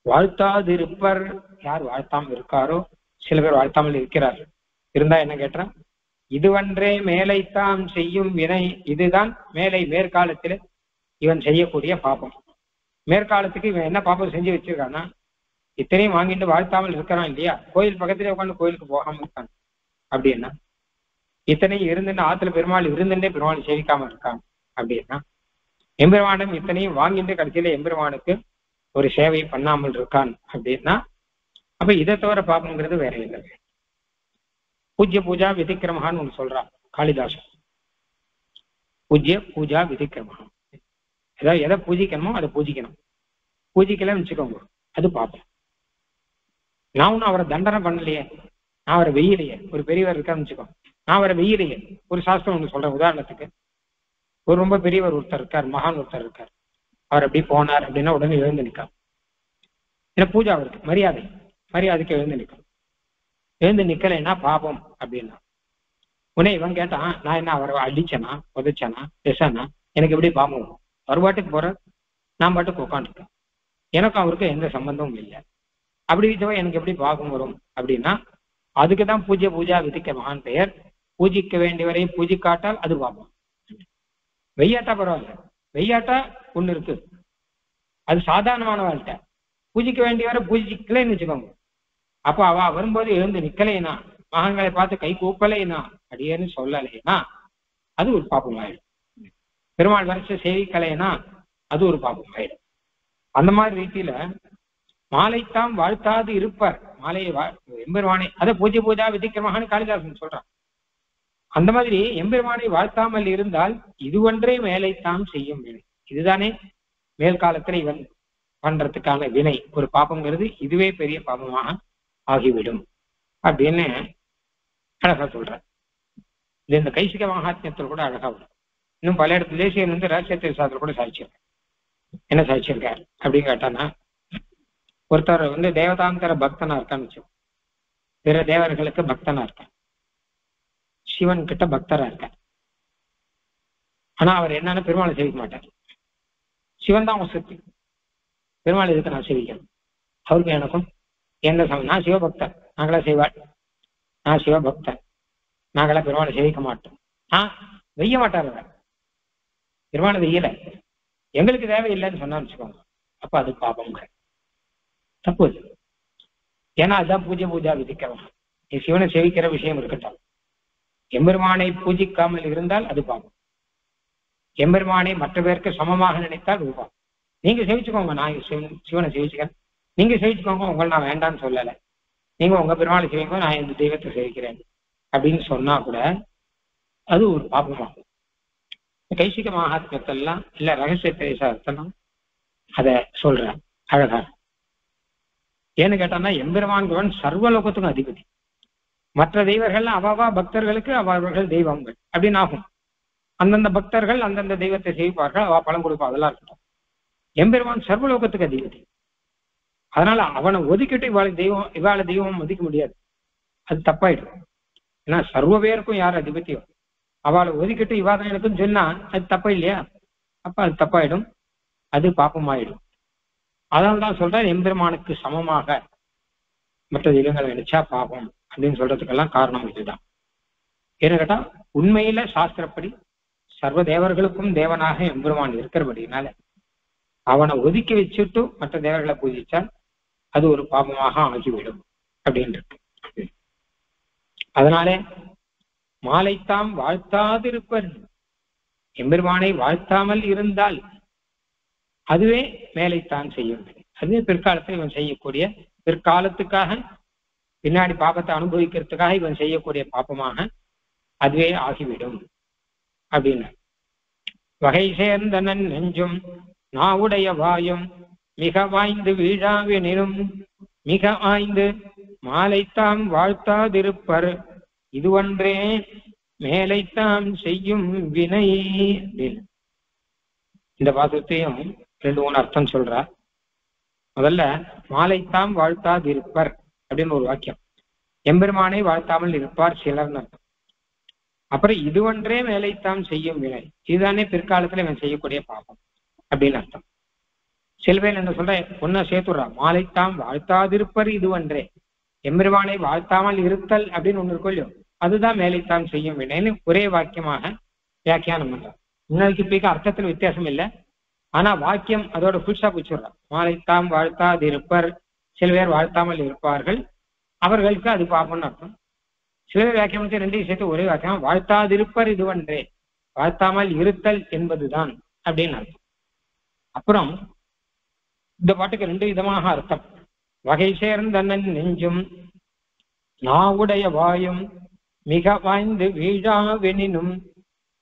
வாழ்த்தாதிருப்பர், யார் வாழ்த்தாமல் இருக்காரோ, சில பேர் வாழ்த்தாமல் இருக்கிறார், இருந்தா என்ன கேட்டா, இதுவன்றே மேலைத்தான் செய்யும் வினை, இதுதான் மேலை மேற்காலத்தில் இவன் செய்யக்கூடிய பாப்பம். மேற்காலத்துக்கு இவன் என்ன பாப்பம் செஞ்சு வச்சிருக்கான்னா, இத்தனையும் வாங்கிட்டு வாழ்த்தாமல் இருக்கிறான் இல்லையா, கோயில் பக்கத்திலே உட்காந்து கோயிலுக்கு போகாம இருக்கான் அப்படின்னா, இத்தனையும் இருந்துட்டு ஆத்துல பெருமாள் இருந்துட்டே பெருமாள் சேவிக்காம இருக்கான் அப்படின்னா, எம்பெருமானும் இத்தனையும் வாங்கிட்டு கடைசியில எம்பெருமானுக்கு ஒரு சேவை பண்ணாமல் இருக்கான் அப்படின்னா, அப்ப இதை தவிர பாப்பங்கிறது வேற இல்லை. பூஜ்ய பூஜா விதிக்கிரமகான்னு ஒண்ணு சொல்றான் காளிதாசன். பூஜ்ய பூஜா விதிக்கிரமகம், ஏதாவது எதை பூஜிக்கணுமோ அதை பூஜிக்கணும். பூஜிக்கலன்னு வச்சுக்கோங்க, அது பாப்போம். நான் ஒன்னும் அவரை தண்டனை பண்ணலையே, நான் அவரை வெயிலையே. ஒரு பெரியவர் இருக்கான்னு வச்சுக்கோங்க, நான் அவரை வெயிலையே. ஒரு சாஸ்திரம் ஒண்ணு சொல்றேன் உதாரணத்துக்கு. ஒரு ரொம்ப பெரியவர் ஒருத்தர் இருக்கார், மகான் ஒருத்தர் இருக்கார். அவர் அப்படி போனார் அப்படின்னா உடனே எழுந்து நிற்கார். ஏன்னா பூஜா அவருக்கு மரியாதைக்கு எழுந்து நிற்கும். எழுந்து நிக்கலைன்னா பாபம் அப்படின்னா உடனே இவன் கேட்டான், நான் என்ன அவரை அடிச்சேனா உதைச்சேனா பேசானா, எனக்கு எப்படி பாபம்? அவர் பாட்டுக்கு போற, நான் பாட்டுக்கு உட்காந்துருக்கேன், எனக்கும் அவருக்கு எந்த சம்பந்தமும் இல்லை. அப்படி வச்சவன் எனக்கு எப்படி பாபம் வரும் அப்படின்னா, அதுக்குதான் பூஜ்ய பூஜா விதிக்க மகான் பெயர். பூஜிக்க வேண்டியவரை பூஜிக்காட்டால் அது பாபம். வெய்யாட்டா பரவாயில்ல, வெய்யாட்டா ஒண்ணு இருக்கு, அது சாதாரணமான வாழ்க்கை. பூஜிக்க வேண்டியவரை பூஜிக்கலைன்னு வச்சுக்கோங்க, அப்ப அவ வரும்போது எழுந்து நிக்கலைன்னா மகான்களை பார்த்து கை கூப்பலைன்னா அடியேன்னு சொல்லலைன்னா அது ஒரு பாப்பம் ஆயிடும். பெருமாள் வரிசை சேவிக்கலைன்னா அது ஒரு பாப்பம் ஆயிடும். அந்த மாதிரி ரீதியில மாலைத்தாம் வாழ்த்தாது இருப்பார். மாலையை எம்பெருமானை அதை பூஜா விதிக்கிறமான்னு காளிதாசன் சொல்றான். அந்த மாதிரி எம்பெருமானை வாழ்த்தாமல் இருந்தால் இது ஒன்றே மேலைத்தான் செய்யும் வினை. இதுதானே மேல் காலத்துல இவன் பண்றதுக்கான வினை. ஒரு பாப்பங்கிறது இதுவே பெரிய பாபமாக ஆகிவிடும் அப்படின்னு அழகா சொல்ற. இது இந்த கைசிக மகாத்மியத்தில் கூட அழகா வரும். இன்னும் பல இடத்துல தேசியன் ரகசியத்திரை சாதத்தில் கூட சாதிச்சிருக்கார். என்ன சாதிச்சிருக்கார் அப்படின்னு கேட்டானா, ஒருத்தர் தேவதாந்தர பக்தனா இருக்கான்னு வச்சோம். பிற தேவர்களுக்கு பக்தனா இருக்கான், சிவன் கிட்ட பக்தரா இருக்கார். ஆனா அவர் என்னன்னு பெருமாளை சேவிக்க மாட்டார். சிவன் தான் அவன் சக்தி. பெருமாள் இதுக்கு நான் சேவிக்கணும். அவருக்கு எனக்கும் எந்த சமயம்? நான் சிவபக்தர், நாங்களா செய்வாள். நான் சிவபக்தர், நாங்களா பெருமாளை சேவிக்க மாட்டோம். வெய்ய மாட்டார் அவர். பெருமாளை வெய்யல, எங்களுக்கு தேவையில்லைன்னு சொன்னான்னு வச்சுக்கோங்க. அப்ப அது பாபங்க, தப்பு. ஏன்னா அதுதான் பூஜா விதிக்கிறோம். சிவனை சேவிக்கிற விஷயம் இருக்கட்டும். எம்பெருமானை பூஜிக்காமல் இருந்தால் அது பாவம். எம்பெருமானை மற்ற பேருக்கு சமமாக நினைத்தால் ஒரு பாவம். நீங்க சேவிச்சுக்கோங்க, நான் சிவனை சேவிச்சுக்கிறேன், நீங்க சேவிச்சுக்கோங்க, உங்களை நான் வேண்டான்னு சொல்லலை. நீங்க உங்க பெருமாளை சேவிக்கோ, நான் இந்த தெய்வத்தை சேவிக்கிறேன் அப்படின்னு சொன்னா கூட அது ஒரு பாபமாகும். கைசிக மகாத்மியத்தெல்லாம் இல்ல ரகசிய திரைசாரத்தெல்லாம் அதை சொல்றேன் அழகா. ஏன்னு கேட்டான்னா எம்பெருமான்கிறவன் சர்வலோகத்துக்கும் அதிபதி. மற்ற தெய்வங்கள்லாம் அவாவா பக்தர்களுக்கு அவர்கள் தெய்வங்கள் அப்படின்னு ஆகும். அந்தந்த பக்தர்கள் அந்தந்த தெய்வத்தை செய்வார்கள், அவ பலம் கொடுப்பா, அதெல்லாம் இருக்கட்டும். எம்பெருமான் சர்வலோகத்துக்கு அதிபதி. அதனால அவனை ஒதுக்கிட்டு இவாளை தெய்வம் ஒதுக்க முடியாது, அது தப்பாயிடும். ஏன்னா சர்வ பேருக்கும் யார் அதிபதியோ அவளை ஒதுக்கிட்டு இவாதான் எனக்குன்னு சொன்னா அது தப்பா இல்லையா? அப்ப அது தப்பாயிடும், அது பாப்பமாயிடும். அதனால்தான் சொல்றேன் எம்பெருமானுக்கு சமமாக மற்ற தெய்வங்களை நினைச்சா பாபம் அப்படின்னு சொல்றதுக்கெல்லாம் காரணம் இதுதான். ஏன்னு கேட்டா உண்மையில சாஸ்திரப்படி சர்வ தேவர்களுக்கும் தேவனாக எம்பெருமான் இருக்கிறபடினால அவனை ஒதுக்கி வச்சுட்டு மற்ற தேவர்களை பூஜிச்சால் அது ஒரு பாபமாக ஆகிவிடும் அப்படின்னு இருக்கு. அதனாலே மாலைத்தாம் வாழ்த்தாதிருப்பர். எம்பெருமானை வாழ்த்தாமல் இருந்தால் அதுவே மேலைத்தான் செய்யும். அதுவே பிற்காலத்தில் இவன் செய்யக்கூடிய, பிற்காலத்துக்காக பின்னாடி பாபத்தை அனுபவிக்கிறதுக்காக இவன் செய்யக்கூடிய பாப்பமாக அதுவே ஆகிவிடும் அப்படின்னு. வகை சேர்ந்தனன் நெஞ்சும் நாவுடைய வாயும் மிக வாய்ந்து வீழாவினும் மிக ஆய்ந்து மாலைத்தாம் வாழ்த்தாதிருப்பர் இது ஒன்றே மேலைத்தாம் செய்யும் வினை அப்படின்னு. இந்த பாசத்தையும் 2-3 அர்த்தம் சொல்றார். முதல்ல மாலைத்தாம் வாழ்த்தாதிருப்பர் அப்படின்னு ஒரு வாக்கியம். எம்பெருமானை வாழ்த்தாமல் இருப்பார் சிலர்னு அர்த்தம். அப்புறம் இது ஒன்றே மேலைத்தாம் செய்யும் வினை, இதுதானே பிற்காலத்துல இவன் செய்யக்கூடிய பாபம் அப்படின்னு அர்த்தம். சில பேர் என்ன சொல்ற, ஒன்ன சேர்த்துடுறான். மாலைத்தாம் வாழ்த்தாதிருப்பர் இது ஒன்றே, எம்பெருமானை வாழ்த்தாமல் இருத்தல் அப்படின்னு ஒண்ணு இருக்கும் இல்லையோ, அதுதான் மேலைத்தான் செய்யும் வினைன்னு ஒரே வாக்கியமாக வியாக்கியானம் பண்றான். முன்னாடிக்கு இப்ப அர்த்தத்துல வித்தியாசம் இல்லை, ஆனா வாக்கியம் அதோட புதுசா பிடிச்சிடுறான். மாலைத்தாம் வாழ்த்தாதிருப்பர், சில பேர் வாழ்த்தாமல் இருப்பார்கள், அவர்களுக்கு அது பாப்பம்னு அர்த்தம். சில பேர் வியாக்கியம் 2 சேர்த்து ஒரே வாக்கியம், வாழ்த்தாதிருப்பர் இது ஒன்றே, வாழ்த்தாமல் இருத்தல் என்பதுதான் அப்படின்னு அர்த்தம். அப்புறம் இந்த பாட்டுக்கு 2 விதமாக அர்த்தம். வகை சேர்ந்தனன் நெஞ்சும் நாவுடைய வாயும் மிக வாய்ந்து வீழாவெனினும்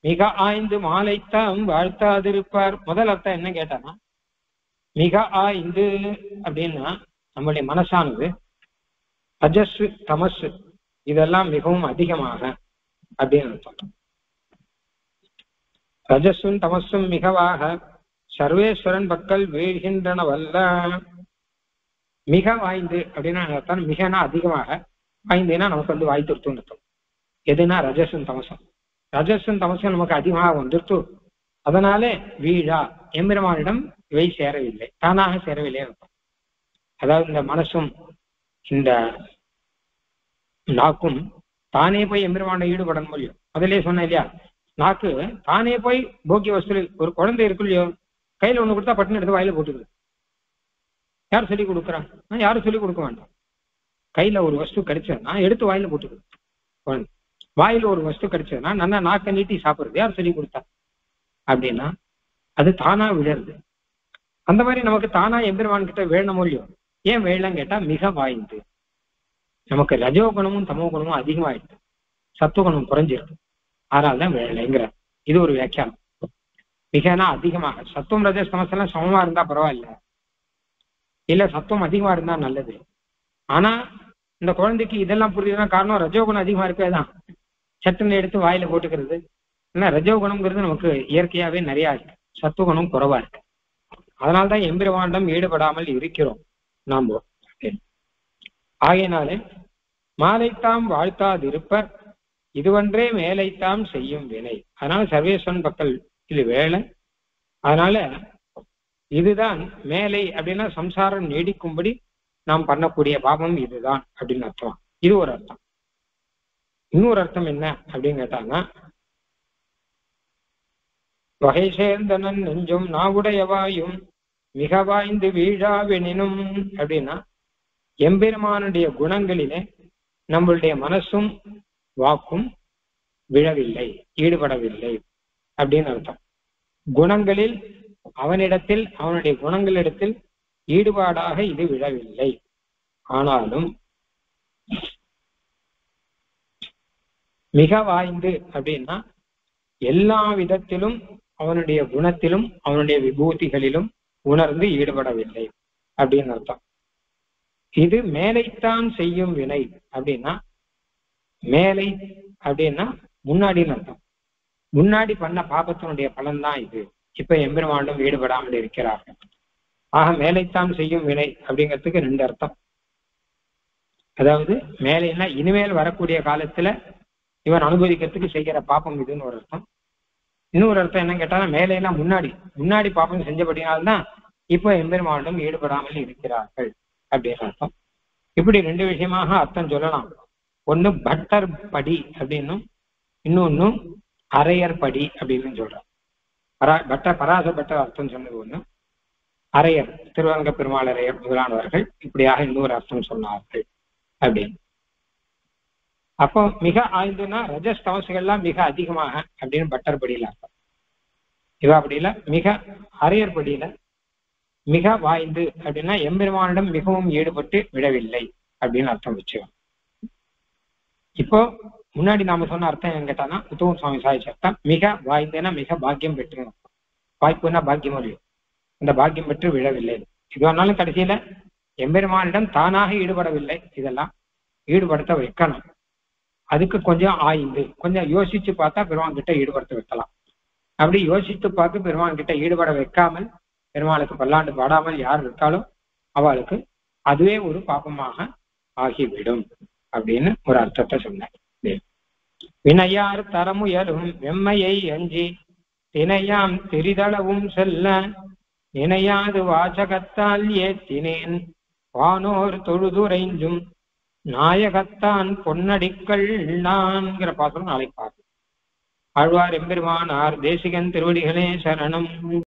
மிக ஆய்ந்து மாலைத்தாம் வாழ்த்தாதிருப்பார். முதல் அர்த்தம் என்ன கேட்டானா, மிக ஆய்ந்து அப்படின்னா நம்முடைய மனசானது ரஜஸ் தமஸ் இதெல்லாம் மிகவும் அதிகமாக அப்படின்னு அர்த்தம். ரஜஸும் தமஸும் மிகவாக சர்வேஸ்வரன் பக்கல் வீழ்கின்றனவல்ல. மிக வாய்ந்து அப்படின்னா அர்த்தம், மிகனா அதிகமாக, வாய்ந்துன்னா நமக்கு வாய்த்துருத்துன்னு அர்த்தம். எதுனா ரஜஸும் தமசும். ரஜஸும் தமசும் நமக்கு அதிகமாக வந்துருத்து, அதனாலே வீழா எம்பெருமானிடம் இவை சேரவில்லை, தானாக சேரவில்லை அர்த்தம். அதாவது இந்த மனசும் இந்த நாக்கும் தானே போய் எம்பெருமானை ஈடுபட முடியும். அதிலே சொன்ன இல்லையா, நாக்கு தானே போய் போக்கிய வசூல், ஒரு குழந்தை இருக்கு இல்லையோ, கையில ஒண்ணு கொடுத்தா பட்டுன்னு எடுத்து வாயில போட்டுக்குது. யார் சொல்லி கொடுக்குறான்? யாரும் சொல்லி கொடுக்க வேண்டாம். கையில ஒரு வஸ்து கிடைச்சதுன்னா எடுத்து வாயில போட்டுக்குது. வாயில ஒரு வஸ்து கிடைச்சதுன்னா நல்லா நாக்க நீட்டி சாப்பிடுறது யார் சொல்லி கொடுத்தா அப்படின்னா அது தானா விழருது. அந்த மாதிரி நமக்கு தானா எம்பெருமான் கிட்ட வேணும் இல்லையோ. ஏன் வேணலன்னு கேட்டா மிக வாய்ந்து நமக்கு ரஜோகுணமும் தமோ குணமும் அதிகமாயிடுது, சத்துவகுணம் குறைஞ்சிருக்கு, அதனால்தான் வேலைங்கிற. இது ஒரு வியாக்கியானம். மிகனா அதிகமாக சத்துவம் ரஜஸ் தமஸ் எல்லாம் சமமா இருந்தா பரவாயில்ல, இல்ல சத்துவம் அதிகமா இருந்தா நல்லது. ஆனா இந்த குழந்தைக்கு இதெல்லாம் புரியுதுன்னா காரணம் ரஜோகுணம் அதிகமா இருக்கேதான் சட்டுன்னு எடுத்து வாயில போட்டுக்கிறது. ஏன்னா ரஜோகுணம்ங்கிறது நமக்கு இயற்கையாவே நிறைய இருக்கு, சத்துவகுணம் குறைவா இருக்கு. அதனால்தான் எம்பெருமானிடம் ஈடுபடாமல் இருக்கிறோம் நாம. ஆகையினாலே மாலைத்தாம் வாழ்த்தாதிருப்பர் இதுவன்றே மேலைத்தாம் செய்யும் வினை. அதனால சர்வேஸ்வரன் பக்கல் இது வேலை. அதனால இதுதான் மேலை அப்படின்னா சம்சாரம் நீடிக்கும்படி நாம் பண்ணக்கூடிய பாவம் இதுதான் அப்படின்னு அர்த்தம். இது ஒரு அர்த்தம். இன்னொரு அர்த்தம் என்ன அப்படின்னு கேட்டாங்கன்னா, வகை சேர்ந்தனன் நெஞ்சும் நாவுடையவாயும் மிக வாய்ந்து வீழாவெனினும் அப்படின்னா எம்பெருமானுடைய குணங்களிலே நம்மளுடைய மனசும் வாக்கும் விழவில்லை, ஈடுபடவில்லை அப்படின்னு அர்த்தம். குணங்களில் அவனிடத்தில் அவனுடைய குணங்களிடத்தில் ஈடுபாடாக இது விழவில்லை. ஆனாலும் மிக வாய்ந்து அப்படின்னா எல்லா விதத்திலும் அவனுடைய குணத்திலும் அவனுடைய விபூதிகளிலும் உணர்ந்து ஈடுபடவில்லை அப்படின்னு அர்த்தம். இது மேலைத்தான் செய்யும் வினை அப்படின்னா மேலை அப்படின்னா முன்னாடின்னு அர்த்தம். முன்னாடி பண்ண பாபத்தினுடைய பலன் தான் இது. இப்ப எம்பெருமானும் ஈடுபடாமல் இருக்கிறார்கள். ஆக மேலைத்தான் செய்யும் வினை அப்படிங்கிறதுக்கு ரெண்டு அர்த்தம். அதாவது மேலைன்னா இனிமேல் வரக்கூடிய காலத்துல இவன் அனுபவிக்கிறதுக்கு செய்கிற பாப்பம் இதுன்னு ஒரு அர்த்தம். இன்னொரு அர்த்தம் என்ன கேட்டாலும் மேலைன்னா முன்னாடி பாப்பம் செஞ்சபடினால்தான் இப்ப எம்பெருமானும் ஈடுபடாமல் இருக்கிறார்கள் அப்படின்னு அர்த்தம். இப்படி ரெண்டு விஷயமாக அர்த்தம் சொல்லலாம். ஒண்ணு பட்டர் படி அப்படின்னும், இன்னொன்னு அரையர் படி அப்படின்னு சொல்றான். பராச பட்டர் அர்த்தம் சொன்னது ஒண்ணு, அரையர் திருவரங்க பெருமாள் அரையர் முதலானவர்கள் இப்படியாக இன்னொரு அர்த்தம் சொன்னார்கள் அப்படின்னு. அப்போ மிக ஆய்ந்துன்னா ரஜஸ் தமசுகள்லாம் மிக அதிகமாக அப்படின்னு பட்டர் படியில அர்த்தம். இவ அப்படி இல்ல, மிக அரையர் படியில மிக வாய்ந்து அப்படின்னா எம்பெருமானிடம் மிகவும் ஈடுபட்டு விடவில்லை அப்படின்னு அர்த்தம் வச்சுக்கோம். இப்போ முன்னாடி நாம சொன்ன அர்த்தம் என்ன கேட்டானா உத்தம சுவாமி சாதிச்சர்த்தம் மிக வாய்ந்தேன்னா மிக பாக்கியம் பெற்று, வாய்ப்புன்னா பாக்கியம் இல்லையோ, அந்த பாக்கியம் பெற்று விழவில்லை. இதுவானாலும் கடைசியில எம்பெருமானிடம் தானாக ஈடுபடவில்லை. இதெல்லாம் ஈடுபடுத்த வைக்கணும். அதுக்கு கொஞ்சம் ஆய்ந்து கொஞ்சம் யோசிச்சு பார்த்தா பெருமான் கிட்ட ஈடுபடுத்த வைக்கலாம். அப்படி யோசித்து பார்த்து பெருமான் கிட்ட ஈடுபட வைக்காமல் பெருமாளுக்கு பல்லாண்டு பாடாமல் யார் இருக்காலும் அவளுக்கு அதுவே ஒரு பாபமாக ஆகிவிடும் அப்படின்னு ஒரு அர்த்தத்தை சொன்னார். வினையார் தரமுயலும் வெம்மையை அஞ்சி தினையாம் திரிதளவும் செல்ல நினையாது வாசகத்தால் ஏத்தினேன் வானோர் தொழுதுரைஞ்சும் நாயகத்தான் பொன்னடிக்கள் நான்கிற பாசனம் நாளைக்கு பார்ப்போம். ஆழ்வார் எம்பெருமானார் தேசிகன் திருவடிகளே சரணம்.